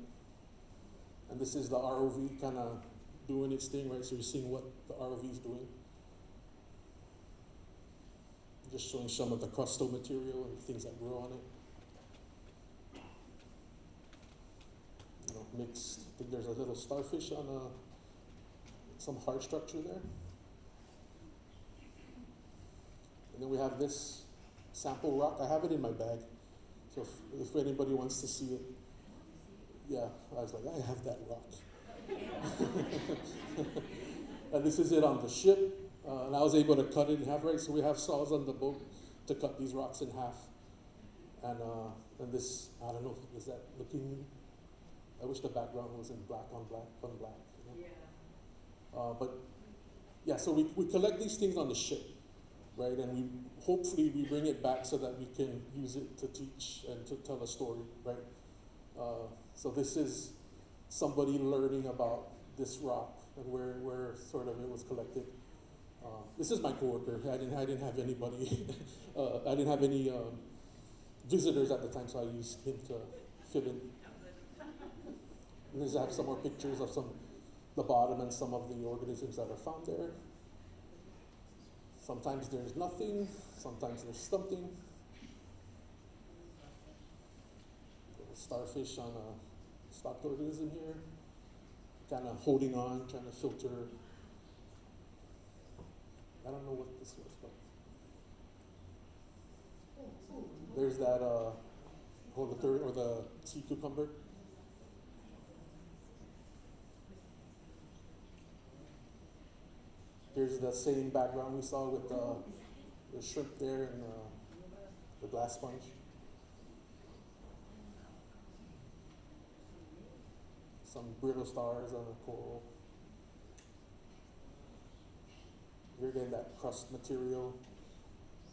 And this is the ROV kind of doing its thing, right? So you're seeing what the ROV is doing. Just showing some of the crustal material and things that grow on it. Mixed. I think there's a little starfish on some hard structure there. And then we have this sample rock. I have it in my bag. So if anybody wants to see it, yeah, I was like, I have that rock. And this is it on the ship. And I was able to cut it in half, right? So we have saws on the boat to cut these rocks in half. And this, I don't know, is that looking, I wish the background was in black on black on black. Yeah. But yeah, so we collect these things on the ship, right? And hopefully we bring it back so that we can use it to teach and to tell a story, right? So this is somebody learning about this rock and where sort of it was collected. This is my coworker. I didn't have anybody. I didn't have any visitors at the time, so I used him to fill in. And I have some more pictures of the bottom and some of the organisms that are found there. Sometimes there's nothing. Sometimes there's something. Starfish on a stocked organism here, kind of holding on, trying to filter. I don't know what this was, but there's that the sea cucumber. Here's the same background we saw with the shrimp there and the glass sponge. Some brittle stars on a coral. Here again, that crust material.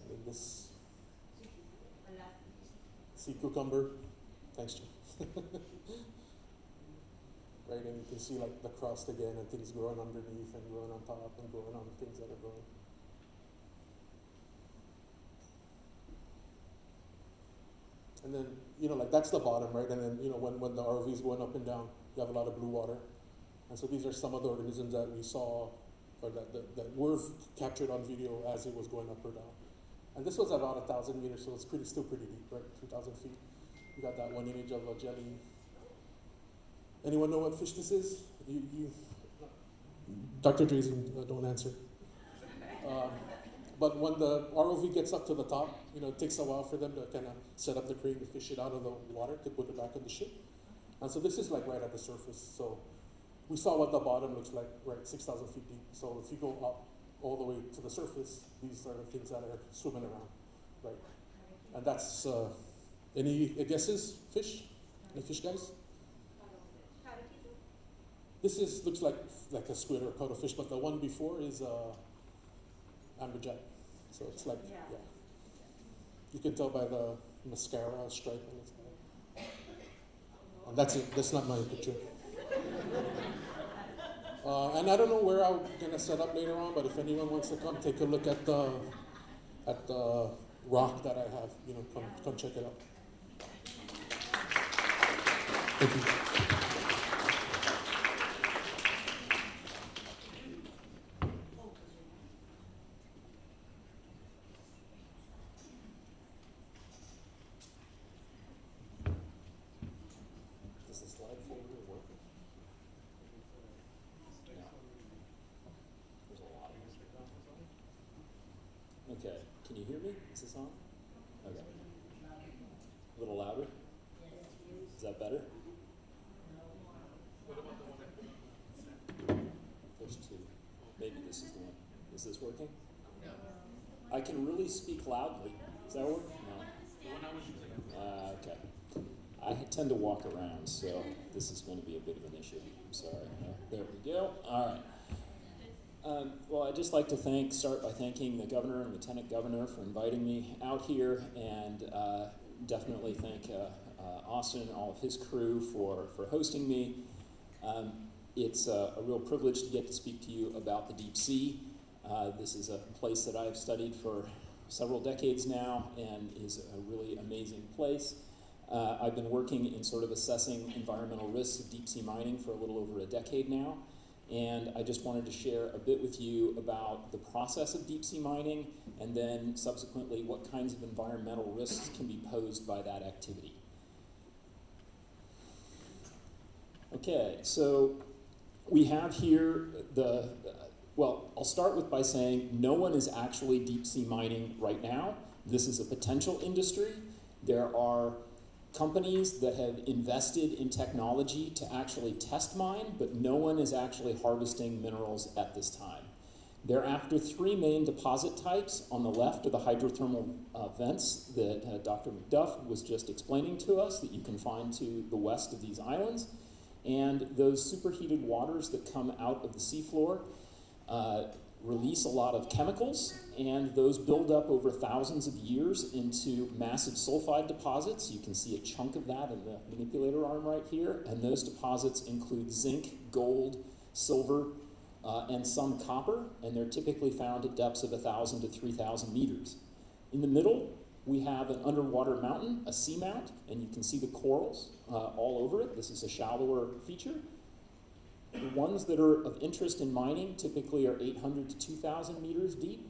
And then this sea cucumber. Thanks, Jim. Right, and you can see like the crust again and things growing underneath and growing on top and growing on things that are growing. And then, like that's the bottom, right? And then, when the ROV is going up and down, you have a lot of blue water. And so these are some of the organisms that we saw or that were captured on video as it was going up or down. And this was about 1,000 meters, so it's still pretty deep, right? 2,000 feet. You got that one image of a jelly. Anyone know what fish this is? Dr. Drazen, don't answer. But when the ROV gets up to the top, it takes a while for them to kind of set up the crane to fish it out of the water to put it back on the ship. And so this is like right at the surface. So we saw what the bottom looks like, right, 6,000 feet deep. So if you go up all the way to the surface, these are the things that are swimming around, right? And that's, any guesses? Fish? Any fish, guys? This looks like a squid or a cuttlefish, but the one before is amberjack. So it's like, yeah. You can tell by the mascara stripe on its head. And that's it. That's not my picture. And I don't know where I'm gonna set up later on, but if anyone wants to come take a look at the rock that I have, come check it out. Thank you. Does the slide folder work? No. There's a lot of music. Okay, can you hear me? Is this on? Okay. A little louder? Is that better? There's two. Maybe this is the one. Is this working? I can really speak loudly. Does that work? No. Okay. I tend to walk around, so this is going to be a bit of an issue. I'm sorry. There we go. All right. Well, I'd just like to start by thanking the governor and lieutenant governor for inviting me out here, and definitely thank Austin and all of his crew for hosting me. It's a real privilege to get to speak to you about the deep sea. This is a place that I've studied for several decades now and is a really amazing place. I've been working in sort of assessing environmental risks of deep sea mining for a little over a decade now. And I just wanted to share a bit with you about the process of deep sea mining and then subsequently what kinds of environmental risks can be posed by that activity. Okay, so we have here well, I'll start by saying no one is actually deep sea mining right now. This is a potential industry. There are companies that have invested in technology to actually test mine, but no one is actually harvesting minerals at this time. They're after three main deposit types. On the left are the hydrothermal vents that Dr. McDuff was just explaining to us that you can find to the west of these islands. And those superheated waters that come out of the seafloor release a lot of chemicals, and those build up over thousands of years into massive sulfide deposits. You can see a chunk of that in the manipulator arm right here, and those deposits include zinc, gold, silver, and some copper, and they're typically found at depths of 1,000 to 3,000 meters. In the middle, we have an underwater mountain, a seamount, and you can see the corals all over it. This is a shallower feature. The ones that are of interest in mining typically are 800 to 2,000 meters deep,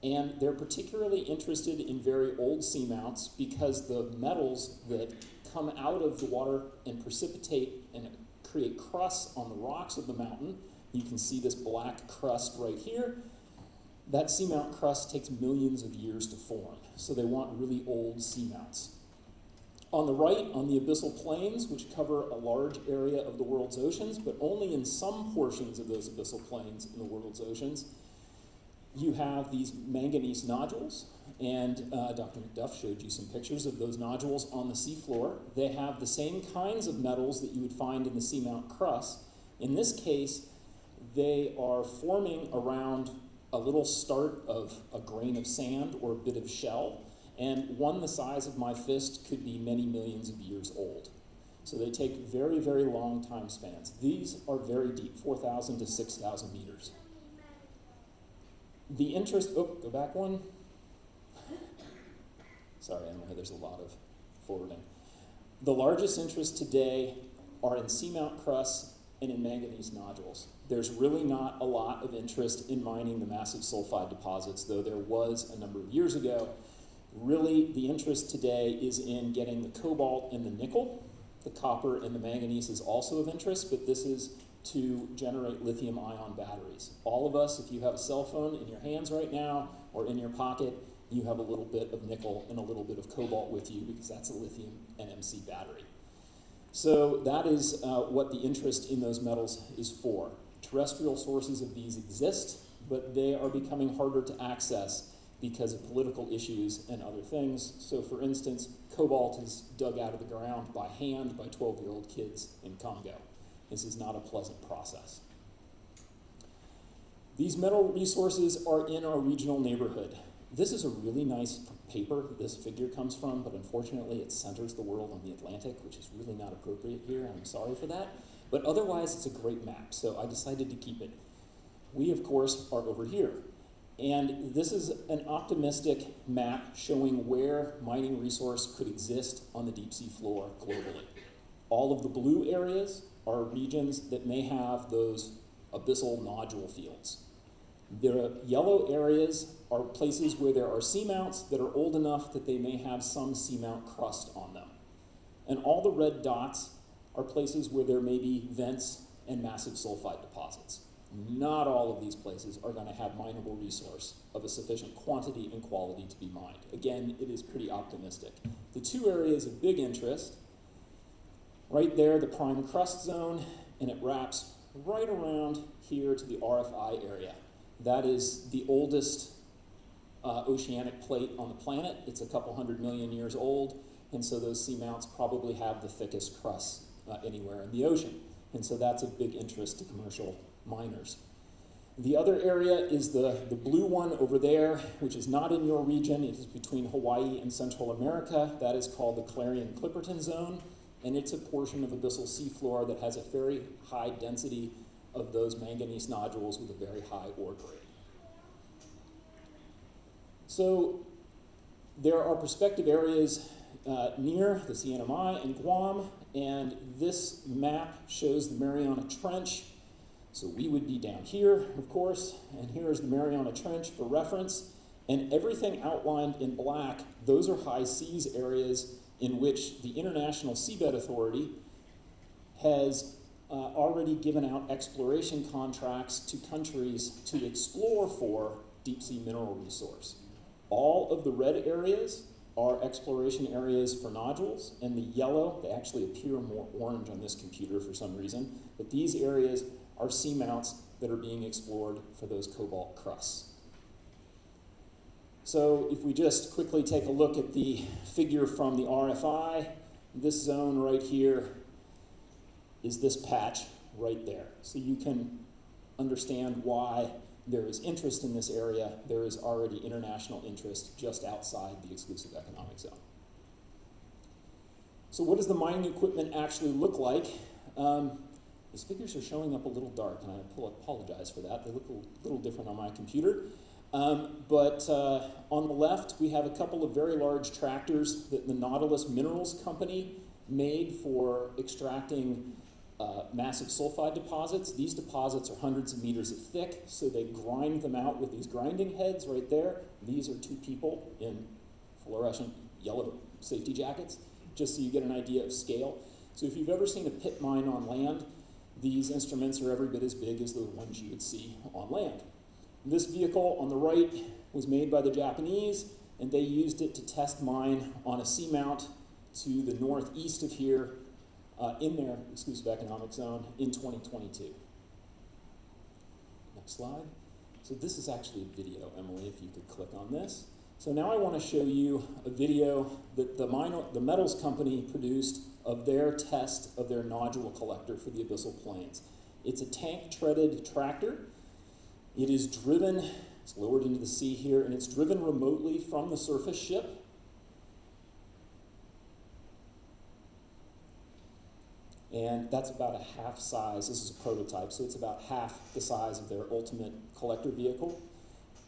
and they're particularly interested in very old seamounts because the metals that come out of the water and precipitate and create crusts on the rocks of the mountain, you can see this black crust right here, that seamount crust takes millions of years to form, so they want really old seamounts. On the right, on the abyssal plains, which cover a large area of the world's oceans, but only in some portions of those abyssal plains in the world's oceans, you have these manganese nodules, and Dr. McDuff showed you some pictures of those nodules on the seafloor. They have the same kinds of metals that you would find in the seamount crust. In this case, they are forming around a little start of a grain of sand or a bit of shell, and one the size of my fist could be many millions of years old. So they take very, very long time spans. These are very deep, 4,000 to 6,000 meters. The interest, go back one. Sorry, Emily, there's a lot of forwarding. The largest interest today are in seamount crusts and in manganese nodules. There's really not a lot of interest in mining the massive sulfide deposits, though there was a number of years ago. Really, the interest today is in getting the cobalt and the nickel. The copper and the manganese is also of interest, but this is to generate lithium-ion batteries. All of us, if you have a cell phone in your hands right now or in your pocket, you have a little bit of nickel and a little bit of cobalt with you because that's a lithium NMC battery. So that is what the interest in those metals is for. Terrestrial sources of these exist, but they are becoming harder to access because of political issues and other things. So for instance, cobalt is dug out of the ground by hand by 12-year-old kids in Congo. This is not a pleasant process. These metal resources are in our regional neighborhood. This is a really nice paper that this figure comes from, but unfortunately it centers the world on the Atlantic, which is really not appropriate here. I'm sorry for that. But otherwise, it's a great map, so I decided to keep it. We, of course, are over here. And this is an optimistic map showing where mining resource could exist on the deep sea floor globally. All of the blue areas are regions that may have those abyssal nodule fields. The yellow areas are places where there are seamounts that are old enough that they may have some seamount crust on them. And all the red dots are places where there may be vents and massive sulfide deposits. Not all of these places are going to have mineable resource of a sufficient quantity and quality to be mined. Again, it is pretty optimistic. The two areas of big interest, right there, the prime crust zone, and it wraps right around here to the RFI area. That is the oldest oceanic plate on the planet. It's a couple 100 million years old, and so those seamounts probably have the thickest crust anywhere in the ocean. And so that's of big interest to commercial miners. The other area is the blue one over there, which is not in your region. It is between Hawaii and Central America. That is called the Clarion-Clipperton Zone, and it's a portion of abyssal seafloor that has a very high density of those manganese nodules with a very high ore grade. So there are prospective areas near the CNMI and Guam, and this map shows the Mariana Trench. So we would be down here, of course, and here is the Mariana Trench for reference, and everything outlined in black, those are high seas areas in which the International Seabed Authority has already given out exploration contracts to countries to explore for deep sea mineral resource. All of the red areas are exploration areas for nodules, and the yellow, they actually appear more orange on this computer for some reason, but these areas are seamounts that are being explored for those cobalt crusts. So if we just quickly take a look at the figure from the RFI, this zone right here is this patch right there. So you can understand why there is interest in this area. There is already international interest just outside the exclusive economic zone. So what does the mining equipment actually look like? These figures are showing up a little dark, and I apologize for that. They look a little different on my computer. But on the left, we have a couple of very large tractors that the Nautilus Minerals Company made for extracting massive sulfide deposits. These deposits are hundreds of meters thick, so they grind them out with these grinding heads right there. These are two people in fluorescent yellow safety jackets, just so you get an idea of scale. So if you've ever seen a pit mine on land, these instruments are every bit as big as the ones you would see on land. This vehicle on the right was made by the Japanese, and they used it to test mine on a seamount to the northeast of here in their exclusive economic zone in 2022. Next slide. So this is actually a video, Emily, if you could click on this. So now I want to show you a video that the Metals Company produced of their test of their nodule collector for the abyssal plains. It's a tank-treaded tractor. It is driven, it's lowered into the sea here, and it's driven remotely from the surface ship. And that's about a half size. This is a prototype, so it's about half the size of their ultimate collector vehicle.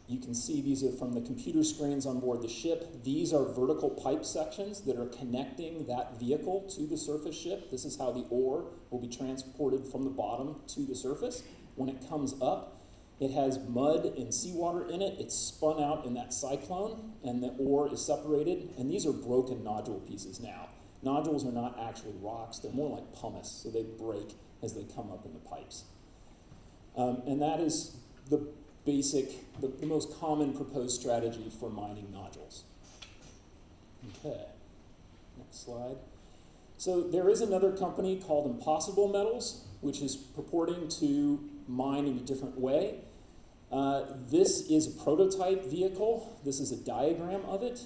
You can see these are from the computer screens on board the ship. These are vertical pipe sections that are connecting that vehicle to the surface ship. This is how the ore will be transported from the bottom to the surface. When it comes up, it has mud and seawater in it. It's spun out in that cyclone, and the ore is separated. And these are broken nodule pieces now. Nodules are not actually rocks, they're more like pumice, so they break as they come up in the pipes. And that is the most common proposed strategy for mining nodules. Okay, next slide. So there is another company called Impossible Metals, which is purporting to mine in a different way. This is a prototype vehicle. This is a diagram of it.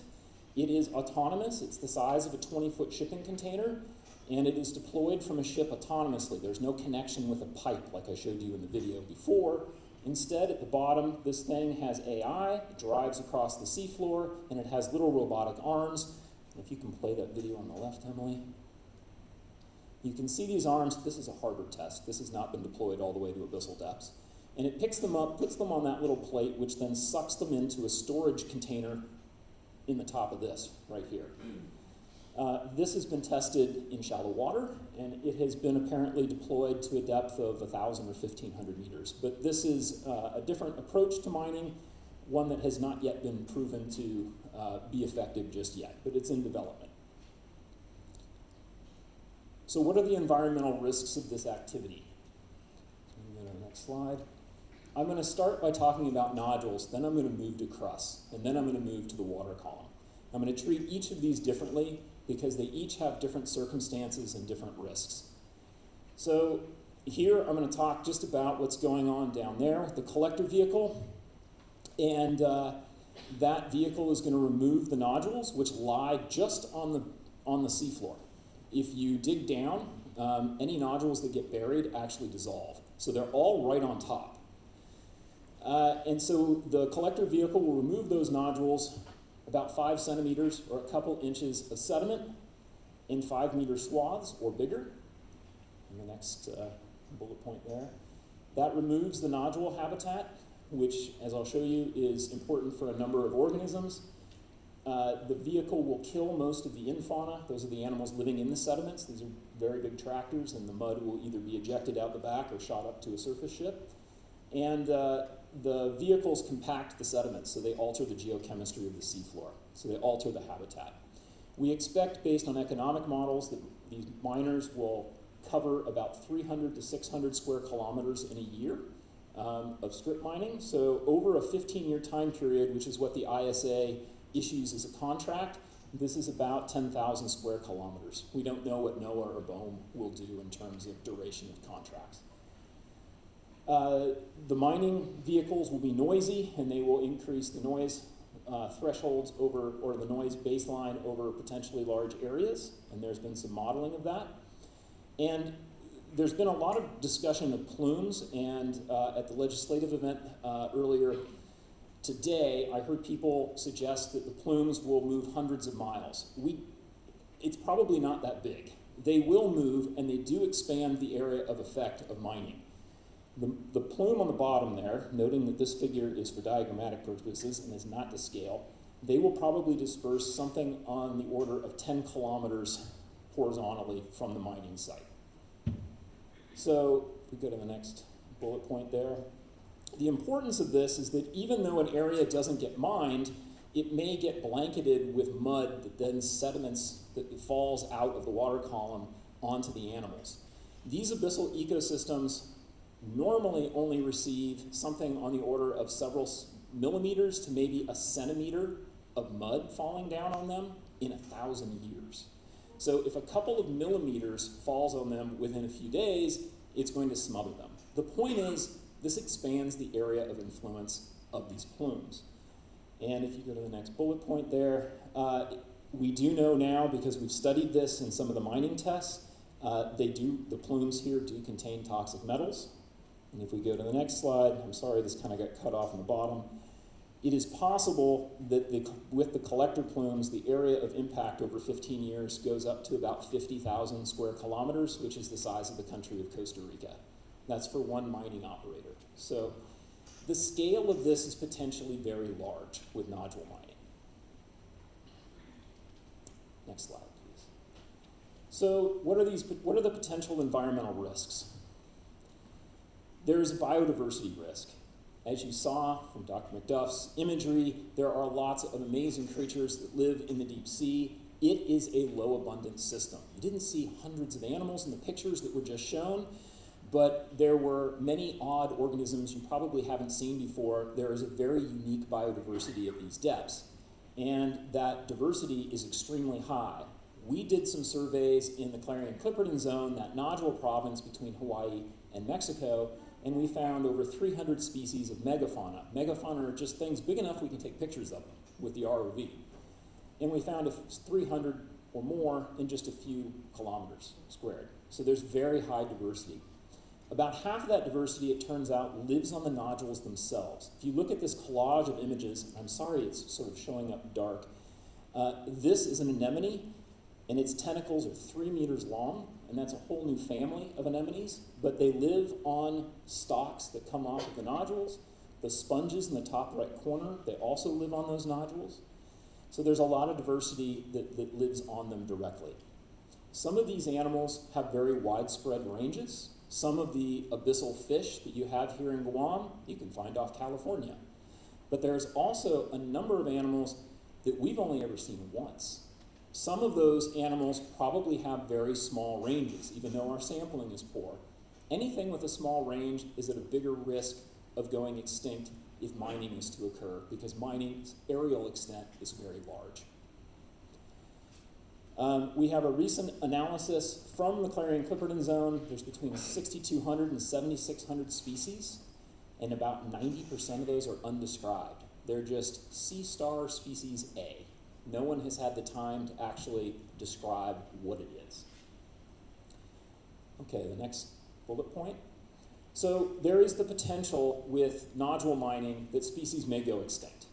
It is autonomous. It's the size of a 20-foot shipping container, and it is deployed from a ship autonomously. There's no connection with a pipe like I showed you in the video before. Instead, at the bottom, this thing has AI, it drives across the seafloor, and it has little robotic arms. And if you can play that video on the left, Emily. You can see these arms. This is a Harvard test. This has not been deployed all the way to abyssal depths. And it picks them up, puts them on that little plate, which then sucks them into a storage container in the top of this, right here. This has been tested in shallow water, and it has been apparently deployed to a depth of 1,000 or 1,500 meters. But this is a different approach to mining, one that has not yet been proven to be effective just yet, but it's in development. So what are the environmental risks of this activity? Go to the next slide. I'm going to start by talking about nodules, then I'm going to move to crust, and then I'm going to move to the water column. I'm going to treat each of these differently because they each have different circumstances and different risks. So here I'm going to talk just about what's going on down there, the collector vehicle, and that vehicle is going to remove the nodules which lie just on the seafloor. If you dig down, any nodules that get buried actually dissolve. So they're all right on top. And so the collector vehicle will remove those nodules, about 5 centimeters or a couple inches of sediment in 5-meter swaths or bigger. And the next bullet point there. That removes the nodule habitat, which, as I'll show you, is important for a number of organisms. The vehicle will kill most of the infauna. Those are the animals living in the sediments. These are very big tractors, and the mud will either be ejected out the back or shot up to a surface ship. And the vehicles compact the sediments, so they alter the geochemistry of the seafloor. So they alter the habitat. We expect, based on economic models, that these miners will cover about 300 to 600 square kilometers in a year of strip mining. So over a 15-year time period, which is what the ISA issues as a contract, this is about 10,000 square kilometers. We don't know what NOAA or BOEM will do in terms of duration of contracts. The mining vehicles will be noisy, and they will increase the noise thresholds over, or the noise baseline over potentially large areas, and there's been some modeling of that. And there's been a lot of discussion of plumes, and at the legislative event earlier today, I heard people suggest that the plumes will move hundreds of miles. It's probably not that big. They will move, and they do expand the area of effect of mining. The plume on the bottom there, noting that this figure is for diagrammatic purposes and is not to scale, they will probably disperse something on the order of 10 kilometers horizontally from the mining site. So if we go to the next bullet point there, the importance of this is that even though an area doesn't get mined, it may get blanketed with mud that then sediments that falls out of the water column onto the animals. These abyssal ecosystems normally only receive something on the order of several millimeters to maybe a centimeter of mud falling down on them in 1,000 years. So if a couple of millimeters falls on them within a few days, it's going to smother them. The point is, this expands the area of influence of these plumes. And if you go to the next bullet point there, we do know now, because we've studied this in some of the mining tests, the plumes here do contain toxic metals. And if we go to the next slide, I'm sorry, this kind of got cut off in the bottom. It is possible that with the collector plumes, the area of impact over 15 years goes up to about 50,000 square kilometers, which is the size of the country of Costa Rica. That's for one mining operator. So the scale of this is potentially very large with nodule mining. Next slide, please. So what are the potential environmental risks? There is a biodiversity risk. As you saw from Dr. McDuff's imagery, there are lots of amazing creatures that live in the deep sea, it is a low abundance system. You didn't see hundreds of animals in the pictures that were just shown, but there were many odd organisms you probably haven't seen before. There is a very unique biodiversity at these depths, and that diversity is extremely high. We did some surveys in the Clarion-Clipperton Zone, that nodule province between Hawaii and Mexico, and we found over 300 species of megafauna. Megafauna are just things big enough we can take pictures of them with the ROV. And we found 300 or more in just a few kilometers squared. So there's very high diversity. About half of that diversity, it turns out, lives on the nodules themselves. If you look at this collage of images, I'm sorry it's sort of showing up dark. This is an anemone, and its tentacles are 3 meters long, and that's a whole new family of anemones, but they live on stalks that come off of the nodules. The sponges in the top right corner, they also live on those nodules. So there's a lot of diversity that lives on them directly. Some of these animals have very widespread ranges. Some of the abyssal fish that you have here in Guam, you can find off California. But there's also a number of animals that we've only ever seen once. Some of those animals probably have very small ranges, even though our sampling is poor. Anything with a small range is at a bigger risk of going extinct if mining is to occur, because mining's aerial extent is very large. We have a recent analysis from the Clarion-Clipperton Zone. There's between 6,200 and 7,600 species, and about 90% of those are undescribed. They're just sea star species A. No one has had the time to actually describe what it is. Okay, the next bullet point. So there is the potential with nodule mining that species may go extinct.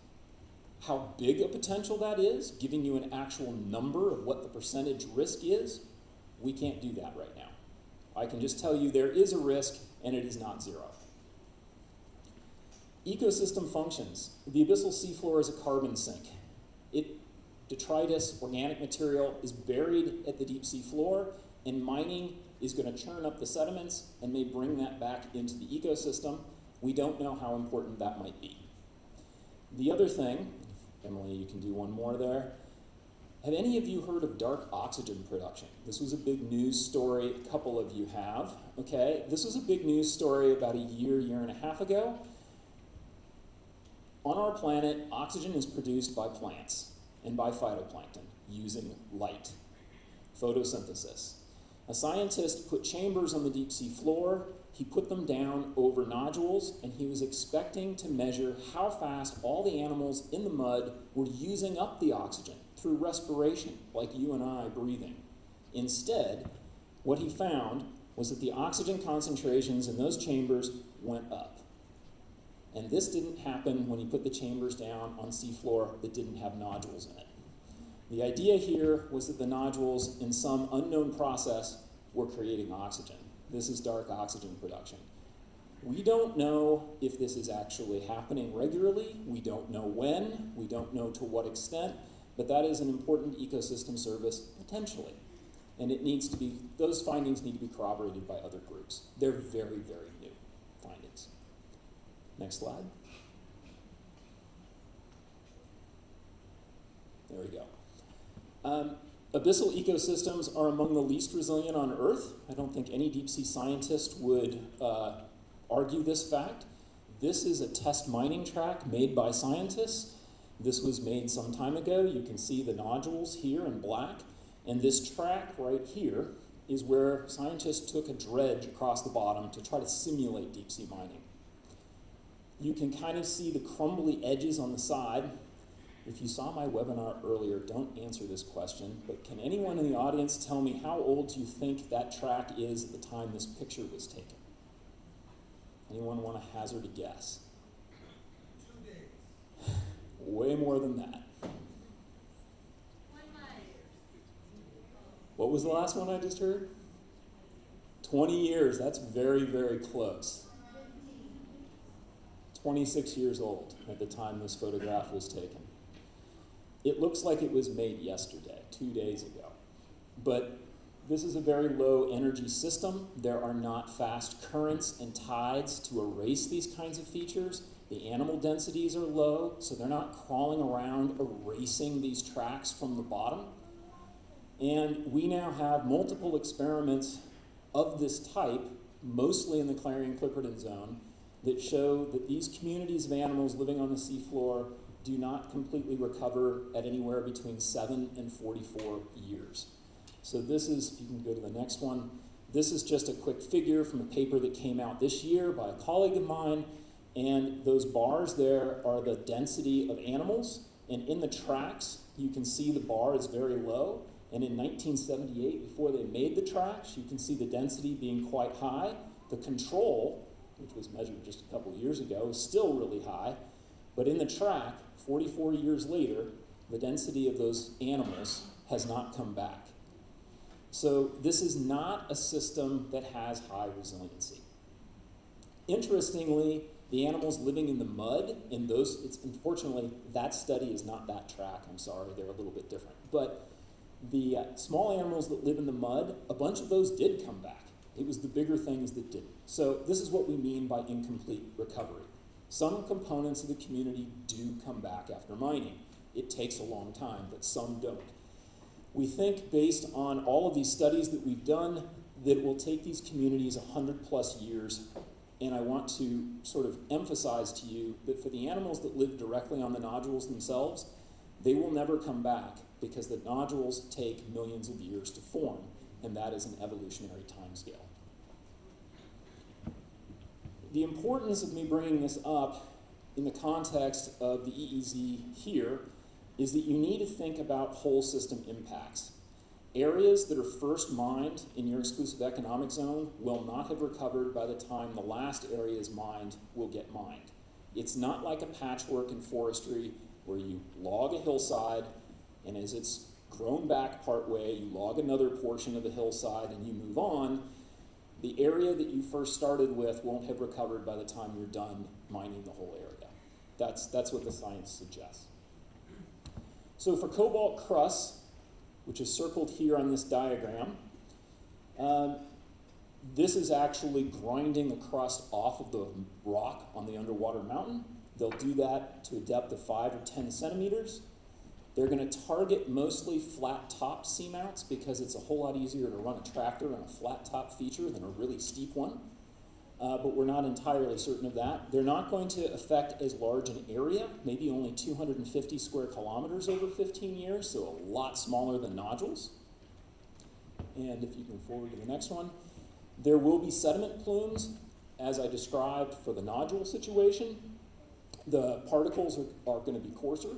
How big a potential that is, giving you an actual number of what the percentage risk is, we can't do that right now. I can just tell you there is a risk, and it is not zero. Ecosystem functions. The abyssal seafloor is a carbon sink. Detritus, organic material, is buried at the deep sea floor, and mining is going to churn up the sediments and may bring that back into the ecosystem. We don't know how important that might be. The other thing, Emily, you can do one more there. Have any of you heard of dark oxygen production? This was a big news story. A couple of you have. Okay, this was a big news story about a year and a half ago. On our planet, oxygen is produced by plants and by phytoplankton using light, photosynthesis. A scientist put chambers on the deep sea floor. He put them down over nodules, and he was expecting to measure how fast all the animals in the mud were using up the oxygen through respiration, like you and I breathing. Instead, what he found was that the oxygen concentrations in those chambers went up. And this didn't happen when he put the chambers down on seafloor that didn't have nodules in it. The idea here was that the nodules, in some unknown process, were creating oxygen. This is dark oxygen production. We don't know if this is actually happening regularly. We don't know when. We don't know to what extent. But that is an important ecosystem service, potentially. And it needs to be, those findings need to be corroborated by other groups. They're very, very new findings. Next slide. There we go. Abyssal ecosystems are among the least resilient on Earth. I don't think any deep sea scientist would argue this fact. This is a test mining track made by scientists. This was made some time ago. You can see the nodules here in black. And this track right here is where scientists took a dredge across the bottom to try to simulate deep sea mining. You can kind of see the crumbly edges on the side. If you saw my webinar earlier, don't answer this question, but can anyone in the audience tell me how old you think that track is at the time this picture was taken? Anyone want to hazard a guess? 2 days. Way more than that. 1 month. What was the last one I just heard? 20 years. That's very, very close. 26 years old at the time this photograph was taken. It looks like it was made yesterday, 2 days ago. But this is a very low energy system. There are not fast currents and tides to erase these kinds of features. The animal densities are low, so they're not crawling around erasing these tracks from the bottom. And we now have multiple experiments of this type, mostly in the Clarion-Clipperton zone, that show that these communities of animals living on the seafloor do not completely recover at anywhere between 7 and 44 years. So this is, if you can go to the next one, this is just a quick figure from a paper that came out this year by a colleague of mine, and those bars there are the density of animals, and in the tracks, you can see the bar is very low, and in 1978, before they made the tracks, you can see the density being quite high. The control, which was measured just a couple years ago, is still really high, but in the track, 44 years later, the density of those animals has not come back. So this is not a system that has high resiliency. Interestingly, the animals living in the mud, in those, unfortunately, that study is not that track, I'm sorry, they're a little bit different. But the small animals that live in the mud, a bunch of those did come back. It was the bigger things that didn't. So this is what we mean by incomplete recovery. Some components of the community do come back after mining. It takes a long time, but some don't. We think, based on all of these studies that we've done, that it will take these communities 100+ years. And I want to sort of emphasize to you that for the animals that live directly on the nodules themselves, they will never come back because the nodules take millions of years to form, and that is an evolutionary timescale. The importance of me bringing this up in the context of the EEZ here is that you need to think about whole system impacts. Areas that are first mined in your exclusive economic zone will not have recovered by the time the last area is mined will get mined. It's not like a patchwork in forestry where you log a hillside, and as it's grown back partway, you log another portion of the hillside and you move on. The area that you first started with won't have recovered by the time you're done mining the whole area. That's what the science suggests. So for cobalt crust, which is circled here on this diagram, this is actually grinding the crust off of the rock on the underwater mountain. They'll do that to a depth of 5 or 10 centimeters. They're going to target mostly flat-top seamounts because it's a whole lot easier to run a tractor on a flat-top feature than a really steep one. But we're not entirely certain of that. They're not going to affect as large an area, maybe only 250 square kilometers over 15 years, so a lot smaller than nodules. And if you can forward to the next one, there will be sediment plumes, as I described for the nodule situation. The particles are going to be coarser.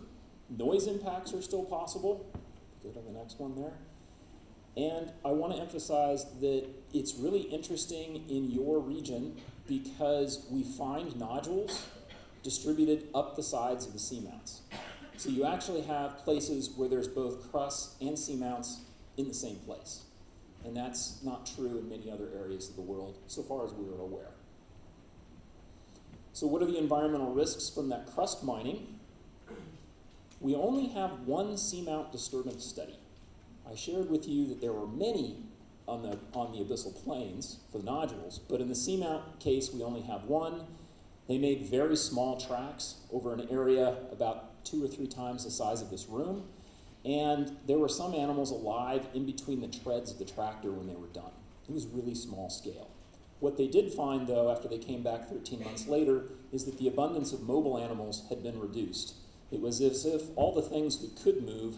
Noise impacts are still possible. Go to the next one there. And I want to emphasize that it's really interesting in your region because we find nodules distributed up the sides of the seamounts. So you actually have places where there's both crusts and seamounts in the same place. And that's not true in many other areas of the world, so far as we are aware. So what are the environmental risks from that crust mining? We only have one seamount disturbance study. I shared with you that there were many on the abyssal plains for the nodules, but in the seamount case, we only have one. They made very small tracks over an area about 2 or 3 times the size of this room, and there were some animals alive in between the treads of the tractor when they were done. It was really small scale. What they did find, though, after they came back 13 months later, is that the abundance of mobile animals had been reduced. It was as if all the things that could move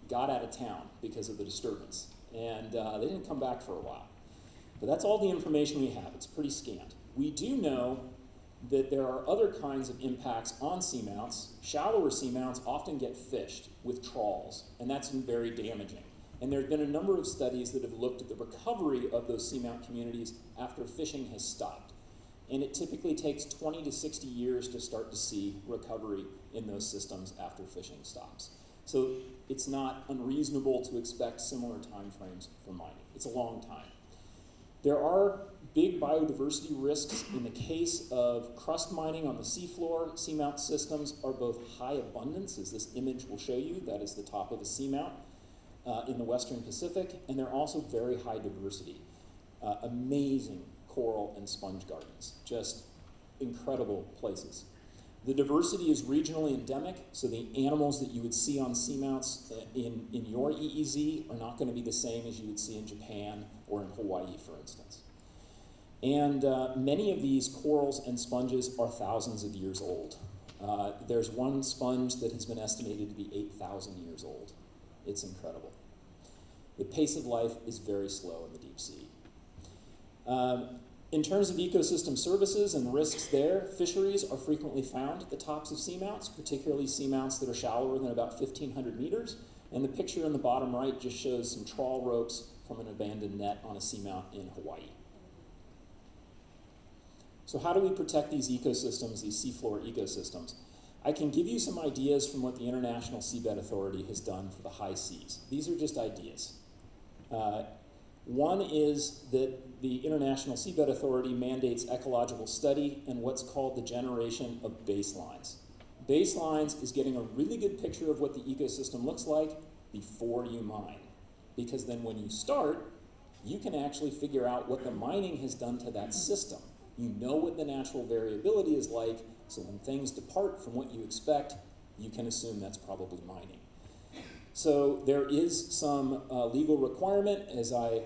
got out of town because of the disturbance. And they didn't come back for a while. But that's all the information we have. It's pretty scant. We do know that there are other kinds of impacts on seamounts. Shallower seamounts often get fished with trawls, and that's very damaging. And there have been a number of studies that have looked at the recovery of those seamount communities after fishing has stopped. And it typically takes 20 to 60 years to start to see recovery in those systems after fishing stops. So it's not unreasonable to expect similar timeframes for mining. It's a long time. There are big biodiversity risks in the case of crust mining on the seafloor. Seamount systems are both high abundance, as this image will show you. That is the top of a seamount in the Western Pacific, and they're also very high diversity. Amazing coral and sponge gardens, just incredible places. The diversity is regionally endemic, so the animals that you would see on seamounts in your EEZ are not going to be the same as you would see in Japan or in Hawaii, for instance. And many of these corals and sponges are thousands of years old. There's one sponge that has been estimated to be 8,000 years old. It's incredible. The pace of life is very slow in the deep sea. In terms of ecosystem services and risks there, fisheries are frequently found at the tops of seamounts, particularly seamounts that are shallower than about 1,500 meters. And the picture in the bottom right just shows some trawl ropes from an abandoned net on a seamount in Hawaii. So how do we protect these ecosystems, these seafloor ecosystems? I can give you some ideas from what the International Seabed Authority has done for the high seas. These are just ideas. One is that the International Seabed Authority mandates ecological study and what's called the generation of baselines. Baselines is getting a really good picture of what the ecosystem looks like before you mine. Because then when you start, you can actually figure out what the mining has done to that system. You know what the natural variability is like, so when things depart from what you expect, you can assume that's probably mining. So there is some legal requirement, as I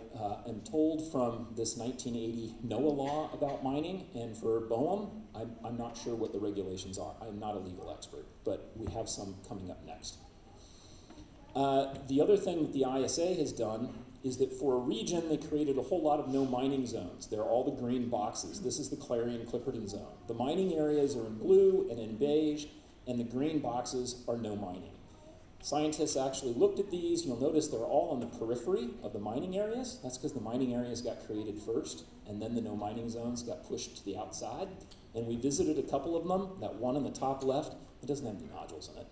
am told, from this 1980 NOAA law about mining, and for BOEM, I'm not sure what the regulations are. I'm not a legal expert, but we have some coming up next. The other thing that the ISA has done is that for a region, they created a whole lot of no mining zones. They're all the green boxes. This is the Clarion-Clipperton zone. The mining areas are in blue and in beige, and the green boxes are no mining. Scientists actually looked at these. You'll notice they're all on the periphery of the mining areas. That's because the mining areas got created first, and then the no mining zones got pushed to the outside. And we visited a couple of them. That one in the top left, it doesn't have any nodules in it.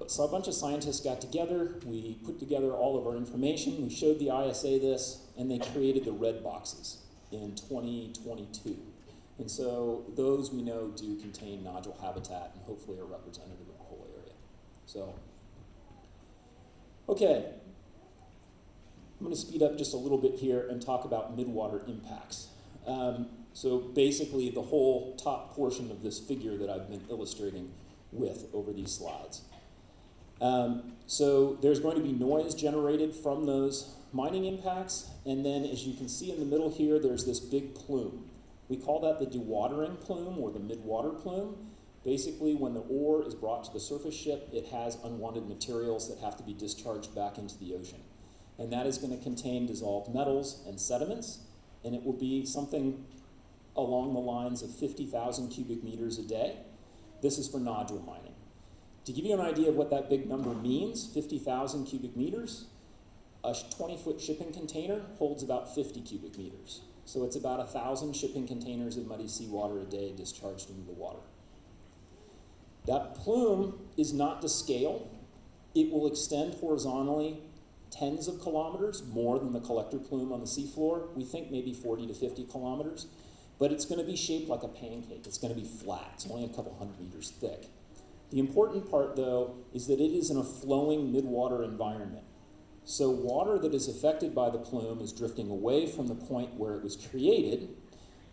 So a bunch of scientists got together, we put together all of our information, we showed the ISA this, and they created the red boxes in 2022. And so those we know do contain nodule habitat and hopefully are representative of the whole area. So, okay. I'm going to speed up just a little bit here and talk about midwater impacts. So basically the whole top portion of this figure that I've been illustrating with over these slides. So there's going to be noise generated from those mining impacts, and then as you can see in the middle here, there's this big plume. We call that the dewatering plume or the midwater plume. Basically, when the ore is brought to the surface ship, it has unwanted materials that have to be discharged back into the ocean. And that is going to contain dissolved metals and sediments, and it will be something along the lines of 50,000 cubic meters a day. This is for nodule mining. To give you an idea of what that big number means, 50,000 cubic meters, a 20-foot shipping container holds about 50 cubic meters. So it's about 1,000 shipping containers of muddy seawater a day discharged into the water. That plume is not to scale. It will extend horizontally tens of kilometers, more than the collector plume on the seafloor. We think maybe 40 to 50 kilometers. But it's going to be shaped like a pancake. It's going to be flat. It's only a couple hundred meters thick. The important part, though, is that it is in a flowing midwater environment. So water that is affected by the plume is drifting away from the point where it was created,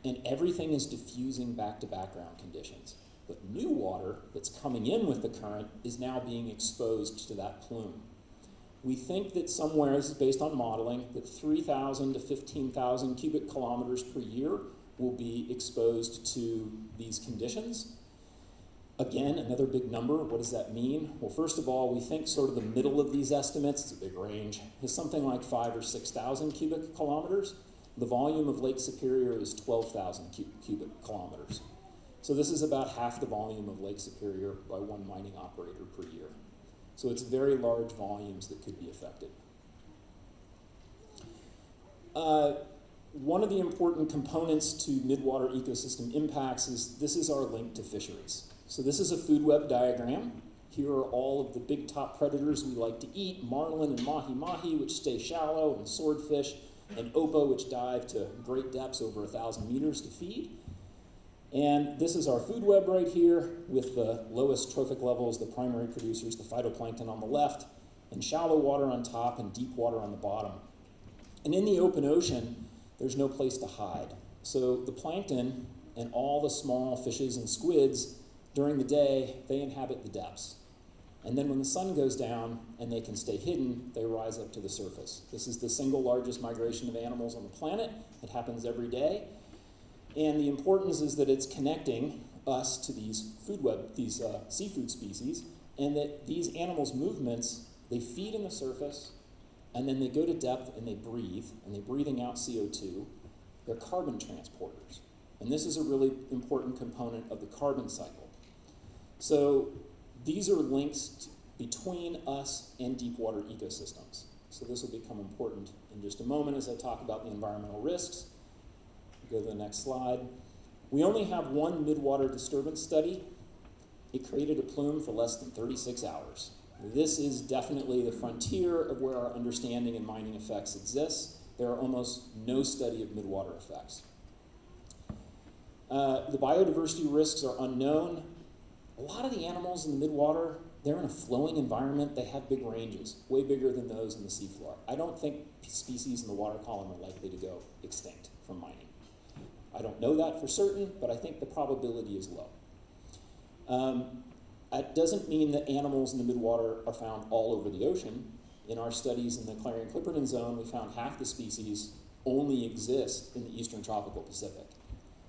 and everything is diffusing back to background conditions. But new water that's coming in with the current is now being exposed to that plume. We think that somewhere, this is based on modeling, that 3,000 to 15,000 cubic kilometers per year will be exposed to these conditions. Again, another big number. What does that mean? Well, first of all, we think sort of the middle of these estimates, it's a big range, is something like 5,000 or 6,000 cubic kilometers. The volume of Lake Superior is 12,000 cubic kilometers. So this is about half the volume of Lake Superior by one mining operator per year. So it's very large volumes that could be affected. One of the important components to midwater ecosystem impacts is this is our link to fisheries. So this is a food web diagram. Here are all of the big top predators we like to eat, marlin and mahi-mahi, which stay shallow, and swordfish, and opah, which dive to great depths over 1,000 meters to feed. And this is our food web right here with the lowest trophic levels, the primary producers, the phytoplankton on the left, and shallow water on top and deep water on the bottom. And in the open ocean, there's no place to hide. So the plankton and all the small fishes and squids, during the day, they inhabit the depths. And then when the sun goes down and they can stay hidden, they rise up to the surface. This is the single largest migration of animals on the planet. It happens every day. And the importance is that it's connecting us to these seafood species, and that these animals' movements, they feed in the surface, and then they go to depth and they're breathing out CO2. They're carbon transporters. And this is a really important component of the carbon cycle. So these are links between us and deep water ecosystems. So this will become important in just a moment as I talk about the environmental risks. Go to the next slide. We only have one midwater disturbance study. It created a plume for less than 36 hours. This is definitely the frontier of where our understanding and mining effects exists. There are almost no study of midwater effects. The biodiversity risks are unknown. A lot of the animals in the midwater, they're in a flowing environment. They have big ranges, way bigger than those in the seafloor. I don't think species in the water column are likely to go extinct from mining. I don't know that for certain, but I think the probability is low. It doesn't mean that animals in the midwater are found all over the ocean. In our studies in the Clarion-Clipperton Zone, we found half the species only exist in the eastern tropical Pacific.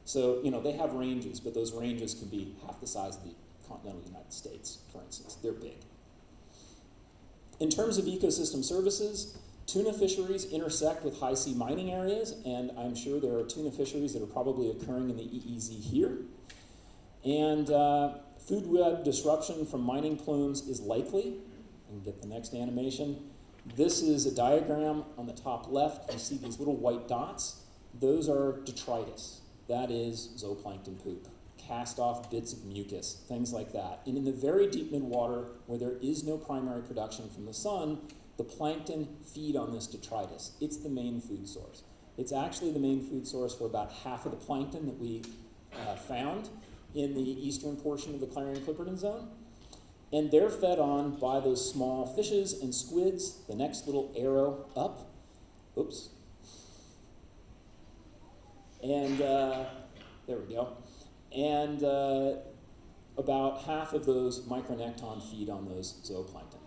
So, they have ranges, but those ranges can be half the size of the continental United States, for instance. They're big. In terms of ecosystem services, tuna fisheries intersect with high sea mining areas, and I'm sure there are tuna fisheries that are probably occurring in the EEZ here. And food web disruption from mining plumes is likely. You can get the next animation. This is a diagram on the top left. You see these little white dots. Those are detritus. That is zooplankton poop, cast off bits of mucus, things like that. And in the very deep midwater, where there is no primary production from the sun, the plankton feed on this detritus. It's the main food source. It's actually the main food source for about half of the plankton that we found in the eastern portion of the Clarion-Clipperton Zone. And they're fed on by those small fishes and squids. The next little arrow up. Oops. And there we go. And about half of those micronecton feed on those zooplankton.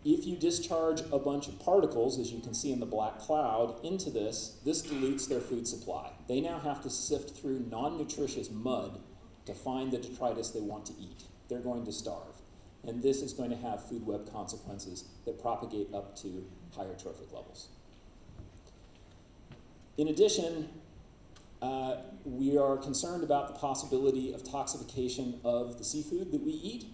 If you discharge a bunch of particles, as you can see in the black cloud, into this dilutes their food supply. They now have to sift through non-nutritious mud to find the detritus they want to eat. They're going to starve. And this is going to have food web consequences that propagate up to higher trophic levels. In addition, we are concerned about the possibility of toxification of the seafood that we eat.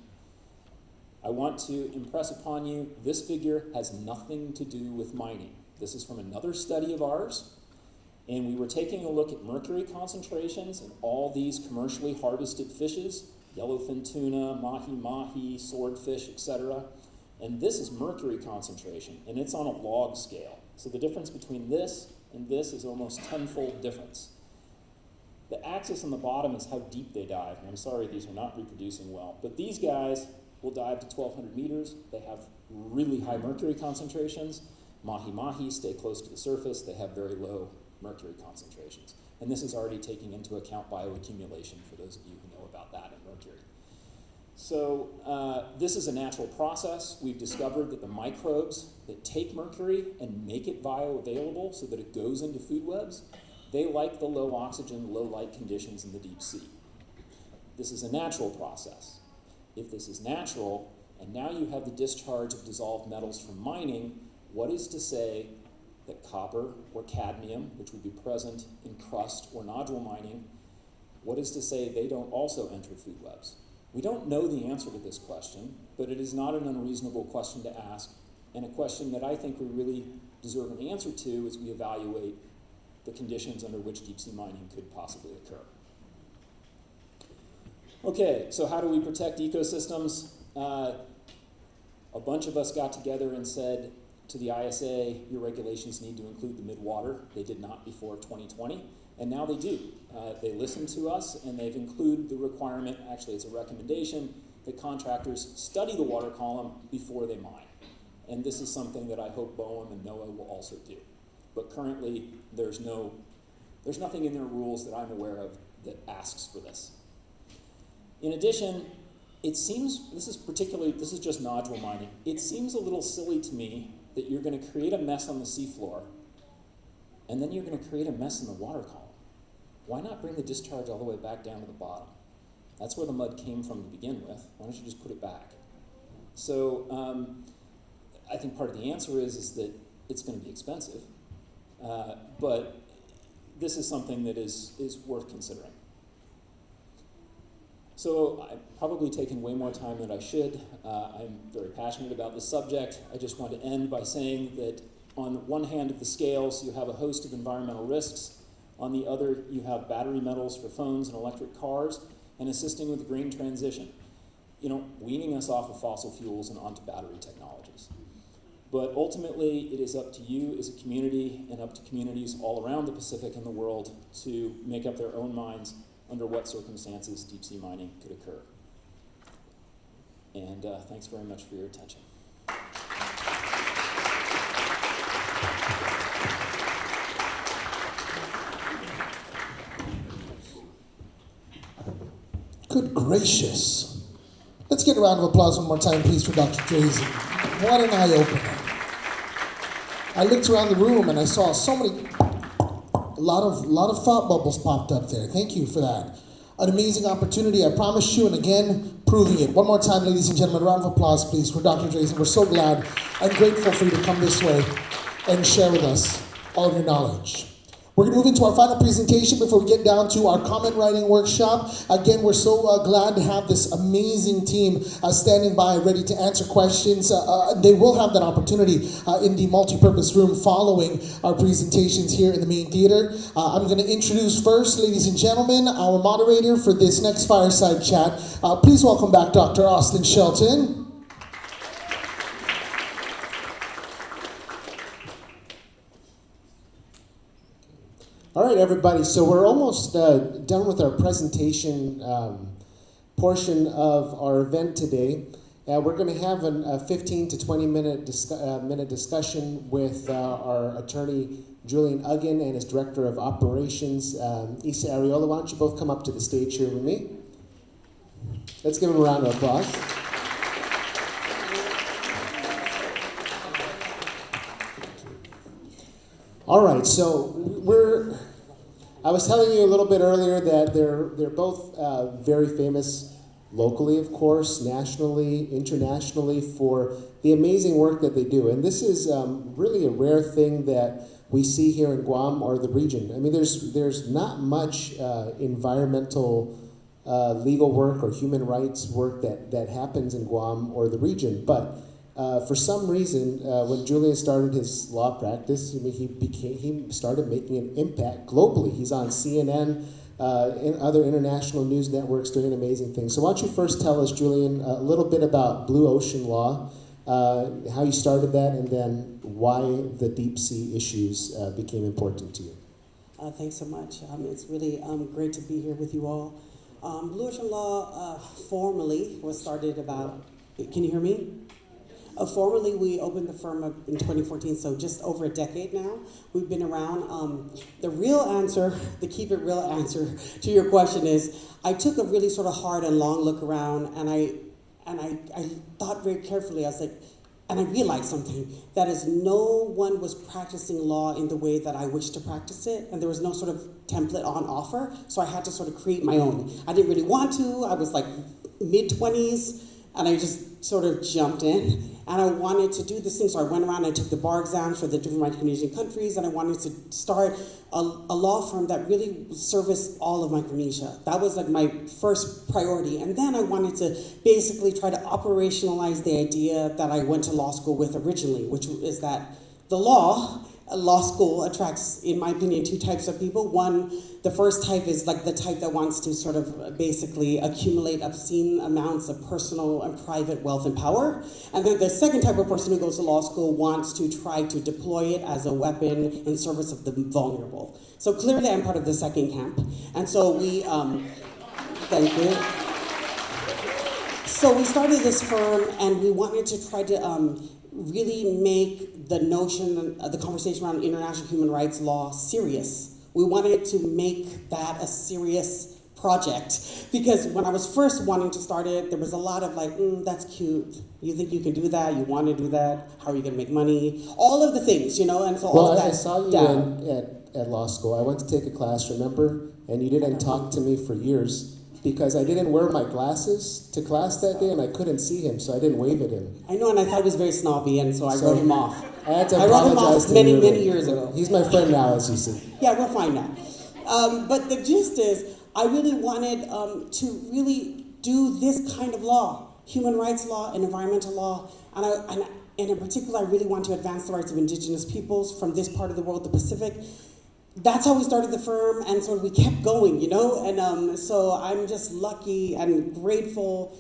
I want to impress upon you, this figure has nothing to do with mining. This is from another study of ours, and we were taking a look at mercury concentrations in all these commercially harvested fishes, yellowfin tuna, mahi-mahi, swordfish, etc. And this is mercury concentration, and it's on a log scale. So the difference between this and this is almost 10-fold difference. The axis on the bottom is how deep they dive, and I'm sorry these are not reproducing well, but these guys will dive to 1,200 meters. They have really high mercury concentrations. Mahi-mahi stay close to the surface. They have very low mercury concentrations. And this is already taking into account bioaccumulation for those of you who know about that and mercury. So this is a natural process. We've discovered that the microbes that take mercury and make it bioavailable so that it goes into food webs, they like the low oxygen, low light conditions in the deep sea. This is a natural process. If this is natural, and now you have the discharge of dissolved metals from mining, what is to say that copper or cadmium, which would be present in crust or nodule mining, what is to say they don't also enter food webs? We don't know the answer to this question, but it is not an unreasonable question to ask, and a question that I think we really deserve an answer to as we evaluate the conditions under which deep sea mining could possibly occur. Okay, so how do we protect ecosystems? A bunch of us got together and said to the ISA, your regulations need to include the midwater. They did not before 2020, and now they do. They listened to us, and they've included the requirement, actually it's a recommendation, that contractors study the water column before they mine. And this is something that I hope BOEM and NOAA will also do. But currently, there's nothing in their rules that I'm aware of that asks for this. In addition, it seems, this is just nodule mining, it seems a little silly to me that you're going to create a mess on the seafloor, and then you're going to create a mess in the water column. Why not bring the discharge all the way back down to the bottom? That's where the mud came from to begin with. Why don't you just put it back? So I think part of the answer is that it's going to be expensive, but this is something that is worth considering. So I've probably taken way more time than I should. I'm very passionate about this subject. I just want to end by saying that on one hand of the scales, you have a host of environmental risks. On the other, you have battery metals for phones and electric cars, and assisting with the green transition. You know, weaning us off of fossil fuels and onto battery technologies. But ultimately, it is up to you as a community and up to communities all around the Pacific and the world to make up their own minds under what circumstances deep sea mining could occur. And thanks very much for your attention. Good gracious. Let's get a round of applause one more time, please, for Dr. Drazen. What an eye-opener. I looked around the room and I saw a lot of thought bubbles popped up there. Thank you for that. An amazing opportunity, I promise you, and again, proving it. One more time, ladies and gentlemen, a round of applause, please, for Dr. Drazen. We're so glad and grateful for you to come this way and share with us all of your knowledge. We're going to move into our final presentation before we get down to our comment writing workshop. Again, we're so glad to have this amazing team standing by, ready to answer questions. They will have that opportunity in the multipurpose room following our presentations here in the main theater. I'm going to introduce first, ladies and gentlemen, our moderator for this next fireside chat. Please welcome back Dr. Austin Shelton. All right, everybody, so we're almost done with our presentation portion of our event today. We're going to have a 15 to 20 minute discussion with our attorney, Julian Uggan, and his director of operations, Isa Ariola. Why don't you both come up to the stage here with me? Let's give them a round of applause. All right, so I was telling you a little bit earlier that they're both very famous locally, of course, nationally, internationally, for the amazing work that they do. And this is really a rare thing that we see here in Guam or the region. I mean, there's not much environmental legal work or human rights work that happens in Guam or the region, but for some reason, when Julian started his law practice, I mean, he started making an impact globally. He's on CNN and other international news networks doing amazing things. So why don't you first tell us, Julian, a little bit about Blue Ocean Law, how you started that, and then why the deep sea issues became important to you. Thanks so much. It's really great to be here with you all. Blue Ocean Law formally was started about, can you hear me? Formally, we opened the firm up in 2014, so just over a decade now. We've been around. The real answer, the keep it real answer to your question is, I took a really sort of hard and long look around, and I thought very carefully. I was like, and I realized something, that is no one was practicing law in the way that I wished to practice it, and there was no sort of template on offer, so I had to sort of create my own. I didn't really want to. I was like mid-20s, and I just sort of jumped in. And I wanted to do this thing, so I went around and I took the bar exams for the different Micronesian countries, and I wanted to start a law firm that really serviced all of Micronesia. That was like my first priority. And then I wanted to basically try to operationalize the idea that I went to law school with originally, which is that the law school attracts, in my opinion, two types of people. One, the first type is like the type that wants to sort of basically accumulate obscene amounts of personal and private wealth and power. And then the second type of person who goes to law school wants to try to deploy it as a weapon in service of the vulnerable. So clearly I'm part of the second camp. And so we, thank you. So we started this firm, and we wanted to try to really make the notion, the conversation around international human rights law serious. We wanted to make that a serious project because when I was first wanting to start it, there was a lot of like, that's cute. You think you can do that? You want to do that? How are you going to make money? All of the things, you know, and so all of that I saw you at law school. I went to take a class, remember? And you didn't talk to me for years because I didn't wear my glasses to class that day and I couldn't see him, so I didn't wave at him. I know, and I thought he was very snobby, and so I wrote him off. I had to I wrote him apologize off to many, him. many years ago. He's my friend now, as you see. Yeah, we're fine now. But the gist is, I really wanted to really do this kind of law, human rights law and environmental law, and in particular, I really want to advance the rights of indigenous peoples from this part of the world, the Pacific. That's how we started the firm, and so we kept going, you know? And so I'm just lucky and grateful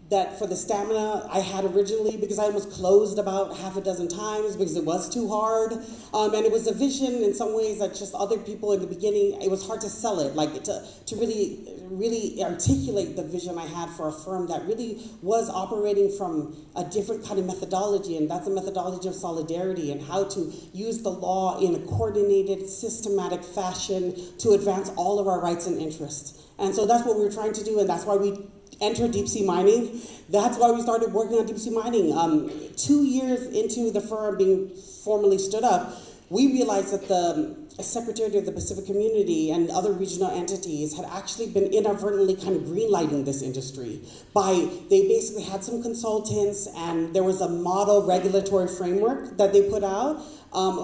that for the stamina I had originally, because I almost closed about half a dozen times because it was too hard. And it was a vision in some ways that just other people in the beginning, it was hard to sell it, like to really articulate the vision I had for a firm that really was operating from a different kind of methodology, and that's a methodology of solidarity and how to use the law in a coordinated, systematic fashion to advance all of our rights and interests. And so that's what we were trying to do, and that's why we entered deep sea mining. That's why we started working on deep sea mining. 2 years into the firm being formally stood up, we realized that the Secretary of the Pacific Community and other regional entities had actually been inadvertently kind of greenlighting this industry they basically had some consultants, and there was a model regulatory framework that they put out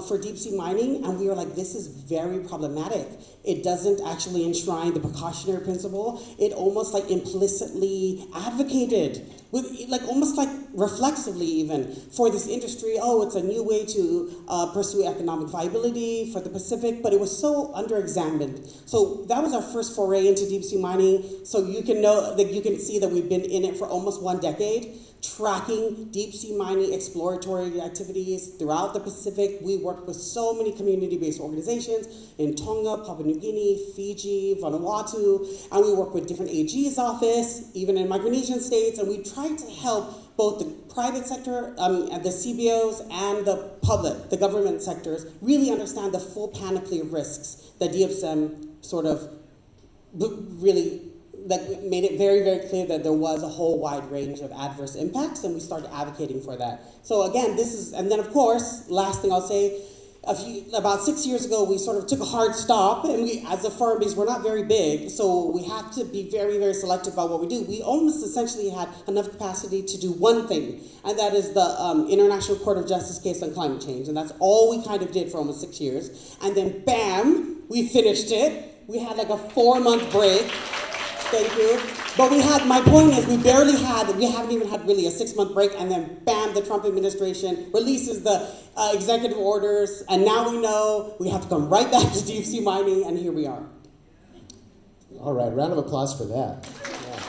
for deep sea mining, and we were like, this is very problematic. It doesn't actually enshrine the precautionary principle. It almost like implicitly advocated, with like almost like reflexively even, for this industry. Oh, it's a new way to pursue economic viability for the Pacific, but it was so under-examined. So that was our first foray into deep sea mining. So you can know that you can see that we've been in it for almost 1 decade, tracking deep sea mining exploratory activities throughout the Pacific. We worked with so many community-based organizations in Tonga, Papua New Guinea, Fiji, Vanuatu, and we worked with different AG's office, even in Micronesian states, and we tried to help both the private sector, and the CBOs, and the public, the government sectors, really understand the full panoply of risks that DFSM sort of really that made it very, very clear that there was a whole wide range of adverse impacts, and we started advocating for that. So again, and then of course, last thing I'll say, about 6 years ago, we sort of took a hard stop, and we, as a firm, because we're not very big, so we have to be very, very selective about what we do. We almost essentially had enough capacity to do one thing, and that is the International Court of Justice case on climate change, and that's all we kind of did for almost 6 years. And then bam, we finished it. We had like a 4-month break. Thank you. But my point is, we haven't even had really a 6-month break, and then bam, the Trump administration releases the executive orders, and now we know we have to come right back to deep sea mining, and here we are. All right, round of applause for that. Yeah.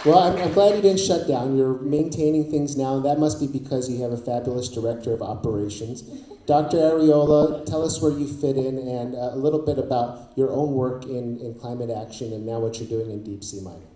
Well, I'm glad you didn't shut down. You're maintaining things now, and that must be because you have a fabulous director of operations. Dr. Arreola, tell us where you fit in and a little bit about your own work in climate action and now what you're doing in deep sea mining.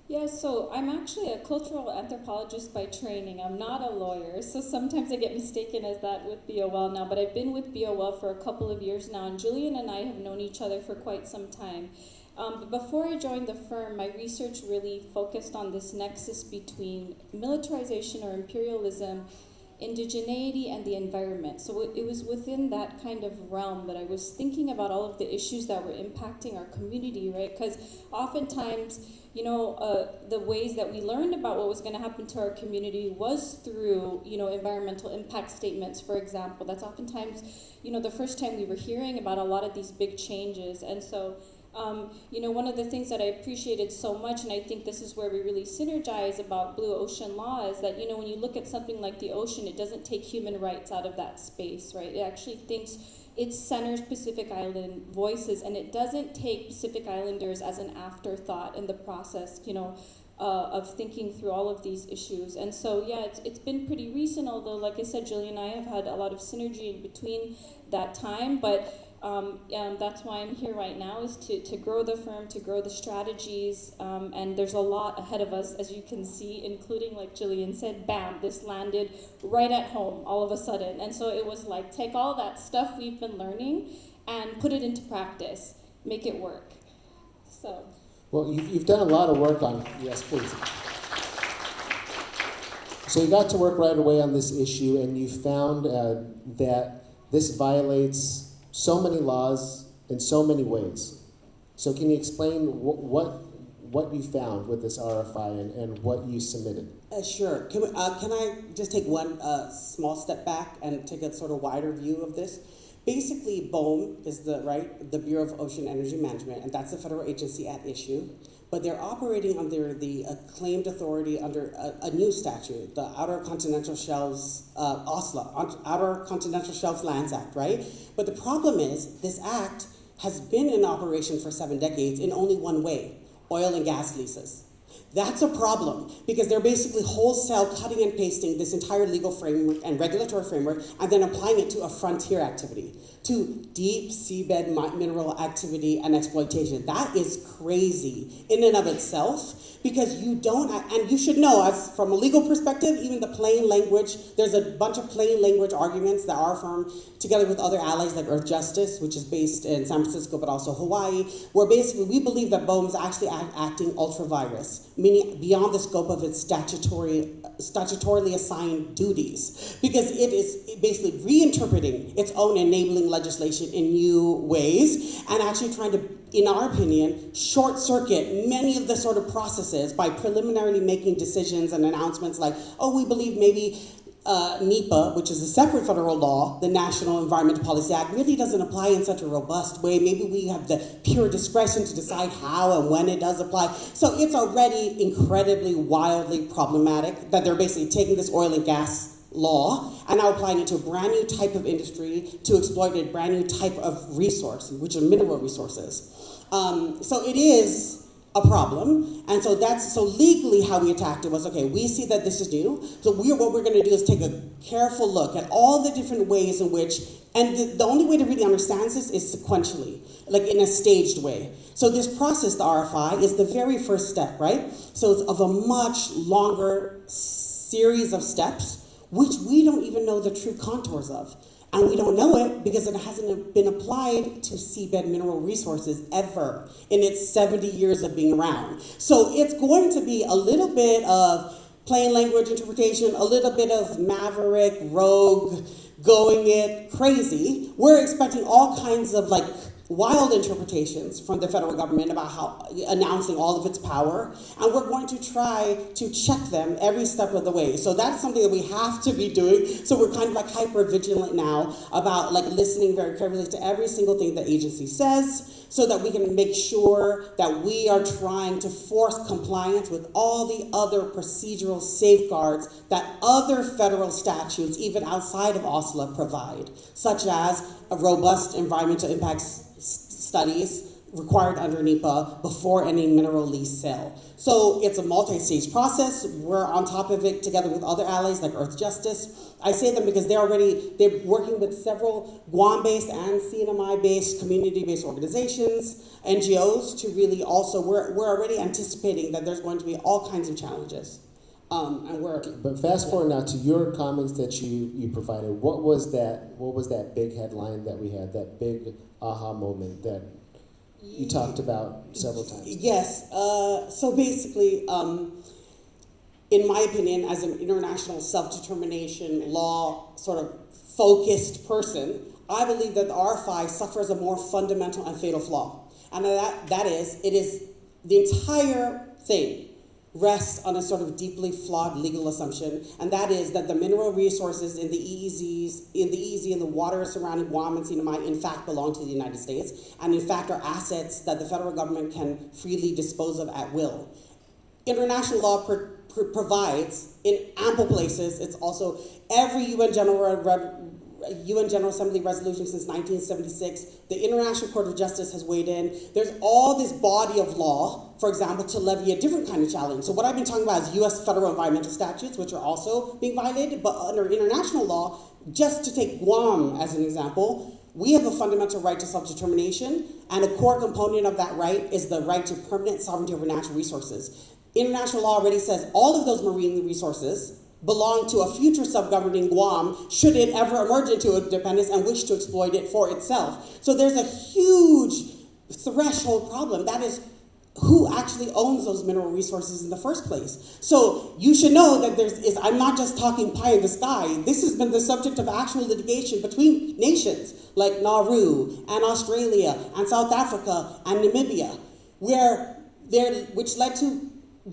Yeah, so I'm actually a cultural anthropologist by training. I'm not a lawyer, so sometimes I get mistaken as that with BOL now, but I've been with BOL for a couple of years now, and Julian and I have known each other for quite some time. But before I joined the firm, my research really focused on this nexus between militarization or imperialism, indigeneity, and the environment. So it was within that kind of realm that I was thinking about all of the issues that were impacting our community, right? Because oftentimes, the ways that we learned about what was going to happen to our community was through, environmental impact statements, for example. That's oftentimes, the first time we were hearing about a lot of these big changes. And so, one of the things that I appreciated so much, and I think this is where we really synergize about Blue Ocean Law, is that, when you look at something like the ocean, it doesn't take human rights out of that space, right? It actually thinks it centers Pacific Island voices, and it doesn't take Pacific Islanders as an afterthought in the process, of thinking through all of these issues. And so, yeah, it's been pretty recent, although, like I said, Julie and I have had a lot of synergy in between that time, but That's why I'm here right now, is to grow the firm, to grow the strategies, and there's a lot ahead of us, as you can see, including, like Jillian said, bam, this landed right at home all of a sudden. And so it was like, take all that stuff we've been learning and put it into practice, make it work. So. Well, you've done a lot of work on, yes, please. So you got to work right away on this issue, and you found that this violates so many laws in so many ways. So can you explain what you found with this RFI and what you submitted? Sure. Can I just take one small step back and take a sort of wider view of this? Basically, BOEM is the Bureau of Ocean Energy Management, and that's the federal agency at issue. But they're operating under the claimed authority under a new statute, the Outer Continental Shelves, OSLA, Outer Continental Shelves Lands Act, right? But the problem is, this act has been in operation for 7 decades in only one way: oil and gas leases. That's a problem, because they're basically wholesale cutting and pasting this entire legal framework and regulatory framework and then applying it to a frontier activity, to deep seabed mineral activity and exploitation. That is crazy in and of itself, because you don't, and you should know, as from a legal perspective, even the plain language, there's a bunch of plain language arguments that our firm, together with other allies like Earth Justice, which is based in San Francisco but also Hawaii, where basically we believe that BOEM is actually acting ultra-virus, meaning beyond the scope of its statutorily assigned duties, because it is basically reinterpreting its own enabling legislation in new ways and actually trying to, in our opinion, short circuit many of the sort of processes by preliminarily making decisions and announcements like, oh, we believe maybe NEPA, which is a separate federal law, the National Environmental Policy Act, really doesn't apply in such a robust way. Maybe we have the pure discretion to decide how and when it does apply. So it's already incredibly, wildly problematic that they're basically taking this oil and gas law and now applying it to a brand new type of industry to exploit a brand new type of resource, which are mineral resources. So it is a problem, and so legally how we attacked it was, okay, we see that this is new, so what we're going to do is take a careful look at all the different ways in which, and the only way to really understand this is sequentially, like in a staged way. So this process, the RFI, is the very first step, right? So it's of a much longer series of steps, which we don't even know the true contours of. And we don't know it because it hasn't been applied to seabed mineral resources ever in its 70 years of being around. So it's going to be a little bit of plain language interpretation, a little bit of maverick, rogue, going it crazy. We're expecting all kinds of like wild interpretations from the federal government about how announcing all of its power, and we're going to try to check them every step of the way. So that's something that we have to be doing. So we're kind of like hyper vigilant now about like listening very carefully to every single thing the agency says, so that we can make sure that we are trying to force compliance with all the other procedural safeguards that other federal statutes, even outside of OSLA, provide, such as a robust environmental impacts studies required under NEPA before any mineral lease sale. So it's a multi-stage process. We're on top of it together with other allies like Earth Justice. I say them because they're working with several Guam-based and CNMI-based, community-based organizations, NGOs, to really also, we're already anticipating that there's going to be all kinds of challenges. But fast forward now to your comments that you provided. What was that big headline that we had, that big aha moment that you talked about several times? Yes. So basically, in my opinion, as an international self-determination law sort of focused person, I believe that the RFI suffers a more fundamental and fatal flaw. And that is, it is the entire thing rests on a sort of deeply flawed legal assumption, and that is that the mineral resources in the EEZ and the waters surrounding Guam and CNMI in fact belong to the United States, and in fact are assets that the federal government can freely dispose of at will. International law provides in ample places, it's also every UN General UN General Assembly resolution since 1976. The International Court of Justice has weighed in. There's all this body of law, for example, to levy a different kind of challenge. So what I've been talking about is US federal environmental statutes, which are also being violated, but under international law, just to take Guam as an example, we have a fundamental right to self-determination, and a core component of that right is the right to permanent sovereignty over natural resources. International law already says all of those marine resources belong to a future self-governing Guam should it ever emerge into independence and wish to exploit it for itself. So there's a huge threshold problem. That is, who actually owns those mineral resources in the first place? So you should know that I'm not just talking pie in the sky. This has been the subject of actual litigation between nations like Nauru and Australia and South Africa and Namibia, which led to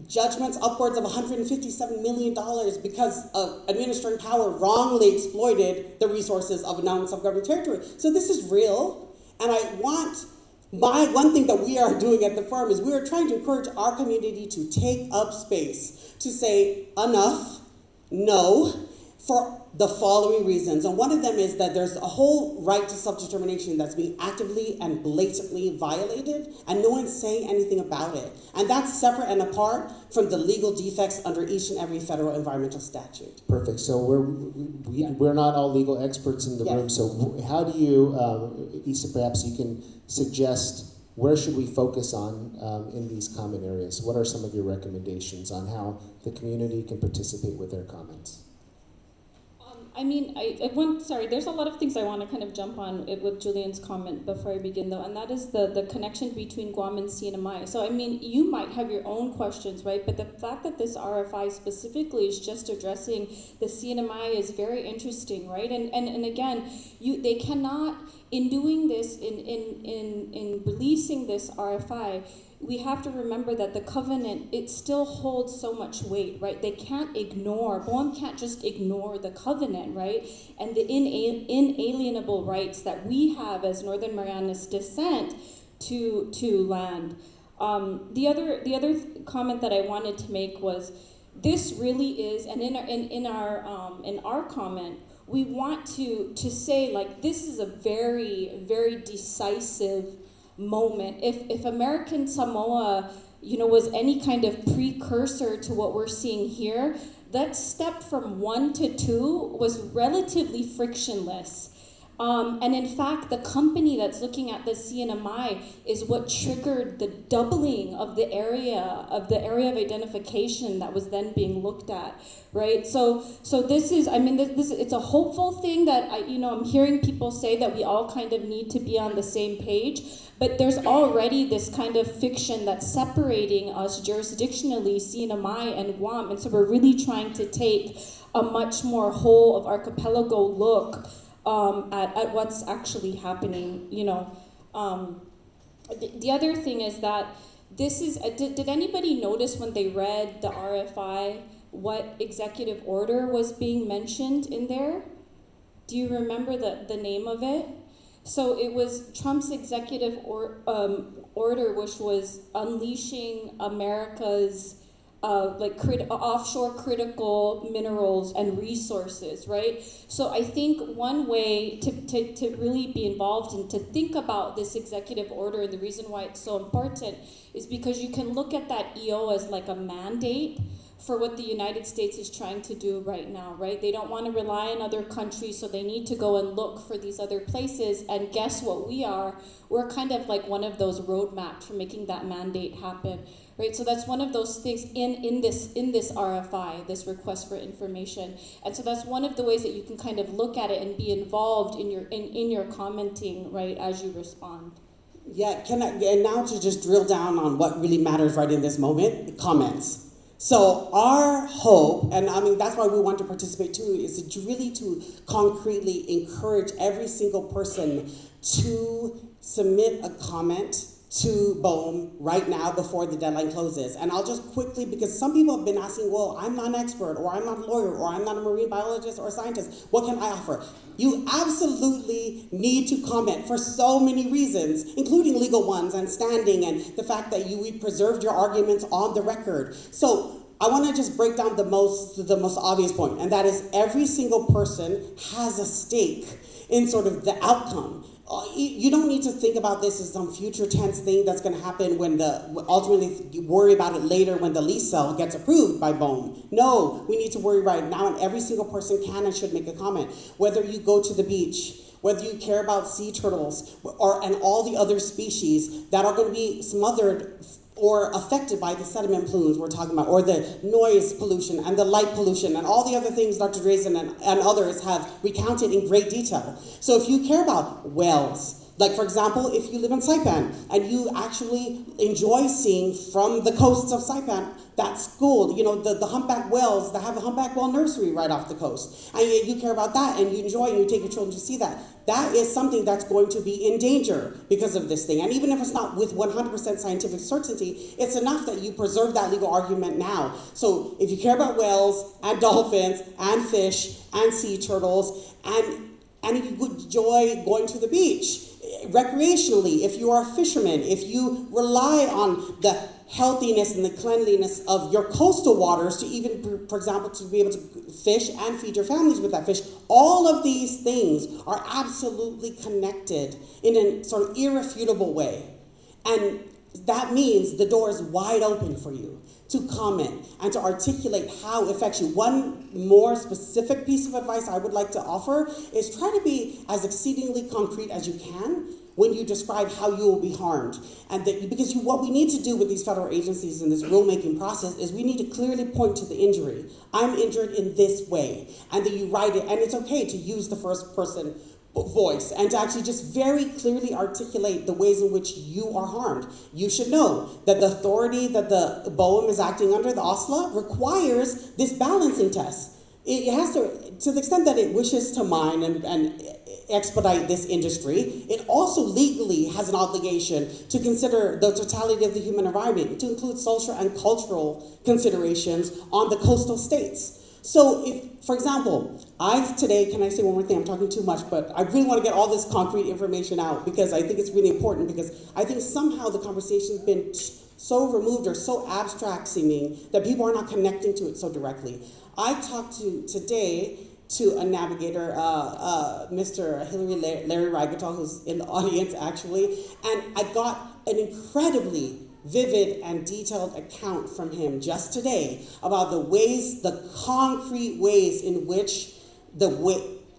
judgments upwards of $157 million because administering power wrongly exploited the resources of a non-self-governing territory. So this is real, and one thing that we are doing at the firm is we are trying to encourage our community to take up space, to say enough, no, for the following reasons. And one of them is that there's a whole right to self-determination that's being actively and blatantly violated, and no one's saying anything about it. And that's separate and apart from the legal defects under each and every federal environmental statute. Perfect. So we're not all legal experts in the Yes. room. So how do you, Issa, perhaps you can suggest where should we focus on in these common areas? What are some of your recommendations on how the community can participate with their comments? I mean, there's a lot of things I want to kind of jump on with Julian's comment before I begin, though, and that is the connection between Guam and CNMI. So, I mean, you might have your own questions, right? But the fact that this RFI specifically is just addressing the CNMI is very interesting, right? And again, they cannot, in doing this, in releasing this RFI, we have to remember that the covenant, it still holds so much weight, right? They can't ignore, BOEM can't just ignore the covenant, right? And the inalienable rights that we have as Northern Marianas descent to land. The other comment that I wanted to make was, this really is, and in our comment, we want to say, like, this is a very, very decisive moment. If American Samoa, was any kind of precursor to what we're seeing here, that step from 1 to 2 was relatively frictionless. And in fact, the company that's looking at the CNMI is what triggered the doubling of the area of identification that was then being looked at, right? So this is, it's a hopeful thing that I'm hearing people say that we all kind of need to be on the same page, but there's already this kind of fiction that's separating us jurisdictionally, CNMI and Guam, and so we're really trying to take a much more whole of archipelago look at what's actually happening, The other thing is that this is, did anybody notice when they read the RFI what executive order was being mentioned in there? Do you remember the name of it? So it was Trump's executive order, which was unleashing America's offshore critical minerals and resources, right? So I think one way to really be involved and to think about this executive order, and the reason why it's so important is because you can look at that EO as like a mandate for what the United States is trying to do right now, right? They don't want to rely on other countries, so they need to go and look for these other places, and guess what we are? We're kind of like one of those roadmaps for making that mandate happen. Right, so that's one of those things in this RFI, this request for information, and so that's one of the ways that you can kind of look at it and be involved in your commenting, right, as you respond. Yeah, and now to just drill down on what really matters right in this moment, comments. So our hope, and that's why we want to participate too, is to really to concretely encourage every single person to submit a comment to BOEM right now before the deadline closes. And I'll just quickly, because some people have been asking, well, I'm not an expert, or I'm not a lawyer, or I'm not a marine biologist or a scientist, what can I offer? You absolutely need to comment for so many reasons, including legal ones and standing and the fact that we preserved your arguments on the record. So I want to just break down the most obvious point, and that is every single person has a stake in sort of the outcome. You don't need to think about this as some future tense thing that's going to happen when ultimately you worry about it later when the lease sale gets approved by BOEM. No, we need to worry right now, and every single person can and should make a comment. Whether you go to the beach, whether you care about sea turtles, and all the other species that are going to be smothered or affected by the sediment plumes we're talking about, or the noise pollution and the light pollution and all the other things Dr. Drazen and others have recounted in great detail. So if you care about whales, like for example, if you live in Saipan and you actually enjoy seeing from the coasts of Saipan that school, the humpback whales that have a humpback whale nursery right off the coast, and you care about that and you enjoy and you take your children to see that, that is something that's going to be in danger because of this thing. And even if it's not with 100% scientific certainty, it's enough that you preserve that legal argument now. So if you care about whales and dolphins and fish and sea turtles, and if you enjoy going to the beach recreationally, if you are a fisherman, if you rely on the healthiness and the cleanliness of your coastal waters to even, for example, to be able to fish and feed your families with that fish, all of these things are absolutely connected in a sort of irrefutable way. And that means the door is wide open for you to comment and to articulate how it affects you. One more specific piece of advice I would like to offer is try to be as exceedingly concrete as you can when you describe how you will be harmed. And because what we need to do with these federal agencies in this rulemaking process is we need to clearly point to the injury. I'm injured in this way. And then you write it, and it's okay to use the first person voice and to actually just very clearly articulate the ways in which you are harmed. You should know that the authority that the BOEM is acting under, the OSLA, requires this balancing test. It has to the extent that it wishes to mine and expedite this industry, it also legally has an obligation to consider the totality of the human environment, to include social and cultural considerations on the coastal states. So if, for example, can I say one more thing? I'm talking too much, but I really want to get all this concrete information out because I think it's really important, because I think somehow the conversation's been so removed or so abstract seeming that people are not connecting to it so directly. I talked today to a navigator, Mr. Larry Rigatol, who's in the audience actually, and I got an incredibly vivid and detailed account from him just today about the concrete ways in which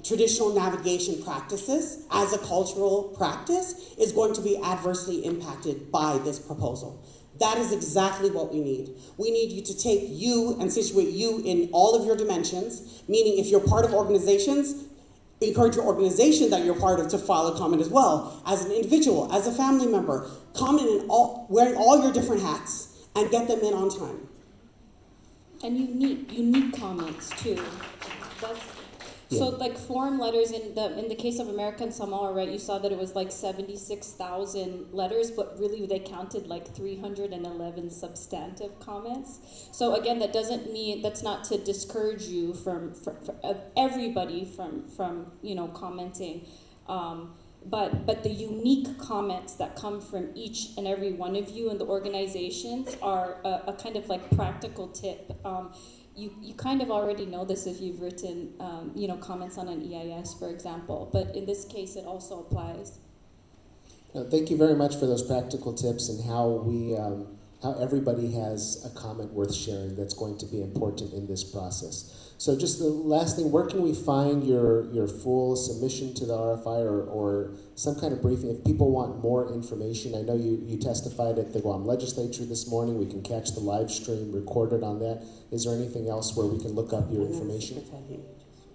traditional navigation practices as a cultural practice is going to be adversely impacted by this proposal. That is exactly what we need. We need you to take you and situate you in all of your dimensions, meaning if you're part of organizations, encourage your organization that you're part of to file a comment as well. As an individual, as a family member, comment wearing all your different hats and get them in on time. And unique comments too. So like form letters in the case of American Samoa, right? You saw that it was like 76,000 letters, but really they counted like 311 substantive comments. So again, that's not to discourage you from everybody from commenting, but the unique comments that come from each and every one of you in the organizations are a kind of like practical tip. You kind of already know this if you've written, comments on an EIS, for example. But in this case, it also applies. Thank you very much for those practical tips and how everybody has a comment worth sharing that's going to be important in this process. So just the last thing, where can we find your full submission to the RFI or some kind of briefing if people want more information? I know you testified at the Guam legislature this morning. We can catch the live stream recorded on that. Is there anything else where we can look up your information?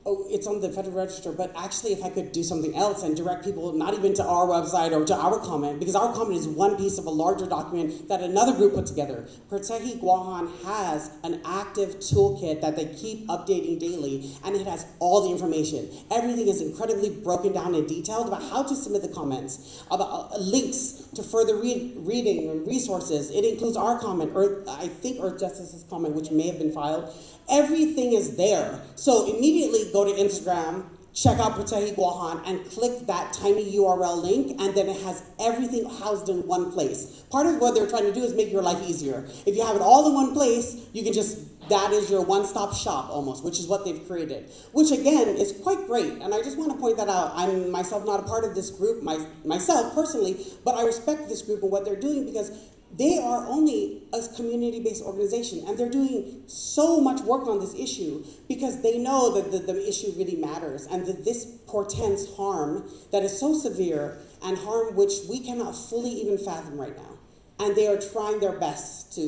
Oh, it's on the Federal Register, but actually if I could do something else and direct people not even to our website or to our comment, because our comment is one piece of a larger document that another group put together. Pertehi Guahan has an active toolkit that they keep updating daily, and it has all the information. Everything is incredibly broken down and detailed about how to submit the comments, about links to further reading and resources. It includes our comment, or I think Earth Justice's comment, which may have been filed. Everything is there. So immediately go to Instagram, check out Pertehi Guahan, and click that tiny URL link, and then it has everything housed in one place. Part of what they're trying to do is make your life easier. If you have it all in one place, you can just that is your one-stop shop almost, which is what they've created, which again is quite great. And I just want to point that out. I'm myself not a part of this group myself personally, but I respect this group and what they're doing because they are only a community-based organization, and they're doing so much work on this issue because they know that the issue really matters and that this portends harm that is so severe and harm which we cannot fully even fathom right now. And they are trying their best to,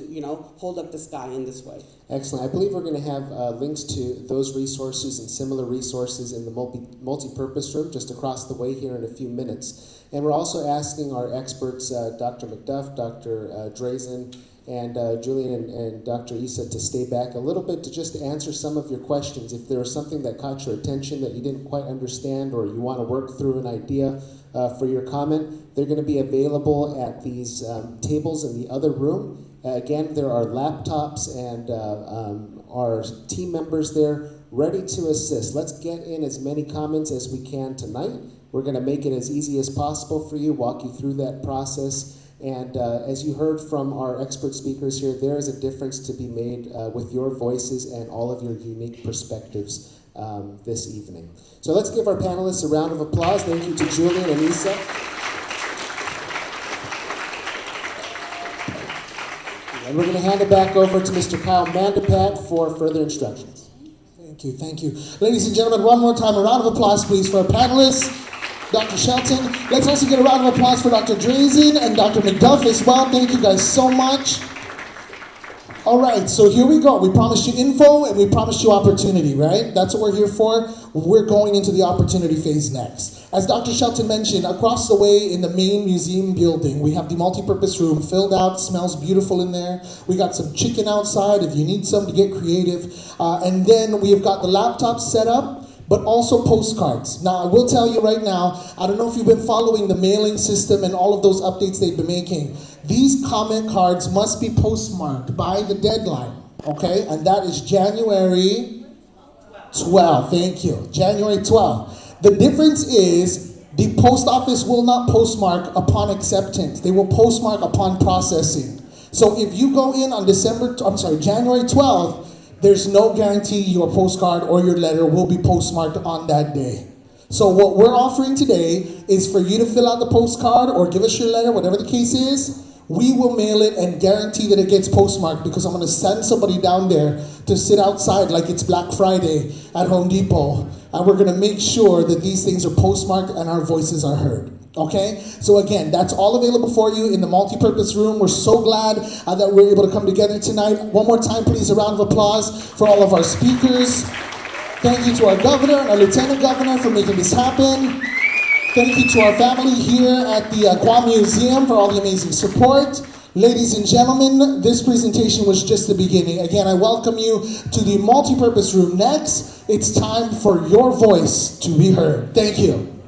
hold up the sky in this way. Excellent. I believe we're going to have links to those resources and similar resources in the multi-purpose room just across the way here in a few minutes. And we're also asking our experts, Dr. McDuff, Dr. Drazen, and Julian and Dr. Issa to stay back a little bit to just answer some of your questions. If there was something that caught your attention that you didn't quite understand or you want to work through an idea for your comment, they're going to be available at these tables in the other room. Again, there are laptops and our team members there ready to assist. Let's get in as many comments as we can tonight. We're going to make it as easy as possible for you, walk you through that process. And as you heard from our expert speakers here, there is a difference to be made with your voices and all of your unique perspectives this evening. So let's give our panelists a round of applause. Thank you to Julian and Issa. And we're going to hand it back over to Mr. Kyle Mandapat for further instructions. Thank you, thank you. Ladies and gentlemen, one more time, a round of applause, please, for our panelists. Dr. Shelton. Let's also get a round of applause for Dr. Drazen and Dr. McDuff as well. Thank you guys so much. All right, so here we go. We promised you info and we promised you opportunity, right? That's what we're here for. We're going into the opportunity phase next. As Dr. Shelton mentioned, across the way in the main museum building, we have the multi-purpose room filled out, smells beautiful in there. We got some chicken outside if you need some to get creative. And then we've got the laptops set up, but also postcards. Now, I will tell you right now, I don't know if you've been following the mailing system and all of those updates they've been making. These comment cards must be postmarked by the deadline, okay? And that is January 12th. Thank you. January 12th. The difference is the post office will not postmark upon acceptance. They will postmark upon processing. So if you go in on January 12th, there's no guarantee your postcard or your letter will be postmarked on that day. So what we're offering today is for you to fill out the postcard or give us your letter, whatever the case is. We will mail it and guarantee that it gets postmarked because I'm going to send somebody down there to sit outside like it's Black Friday at Home Depot. And we're going to make sure that these things are postmarked and our voices are heard. Okay? So again, that's all available for you in the multi-purpose room. We're so glad that we're able to come together tonight. One more time, please, a round of applause for all of our speakers. Thank you to our governor and our lieutenant governor for making this happen. Thank you to our family here at the Guam Museum for all the amazing support. Ladies and gentlemen, this presentation was just the beginning. Again, I welcome you to the multi-purpose room next. It's time for your voice to be heard. Thank you.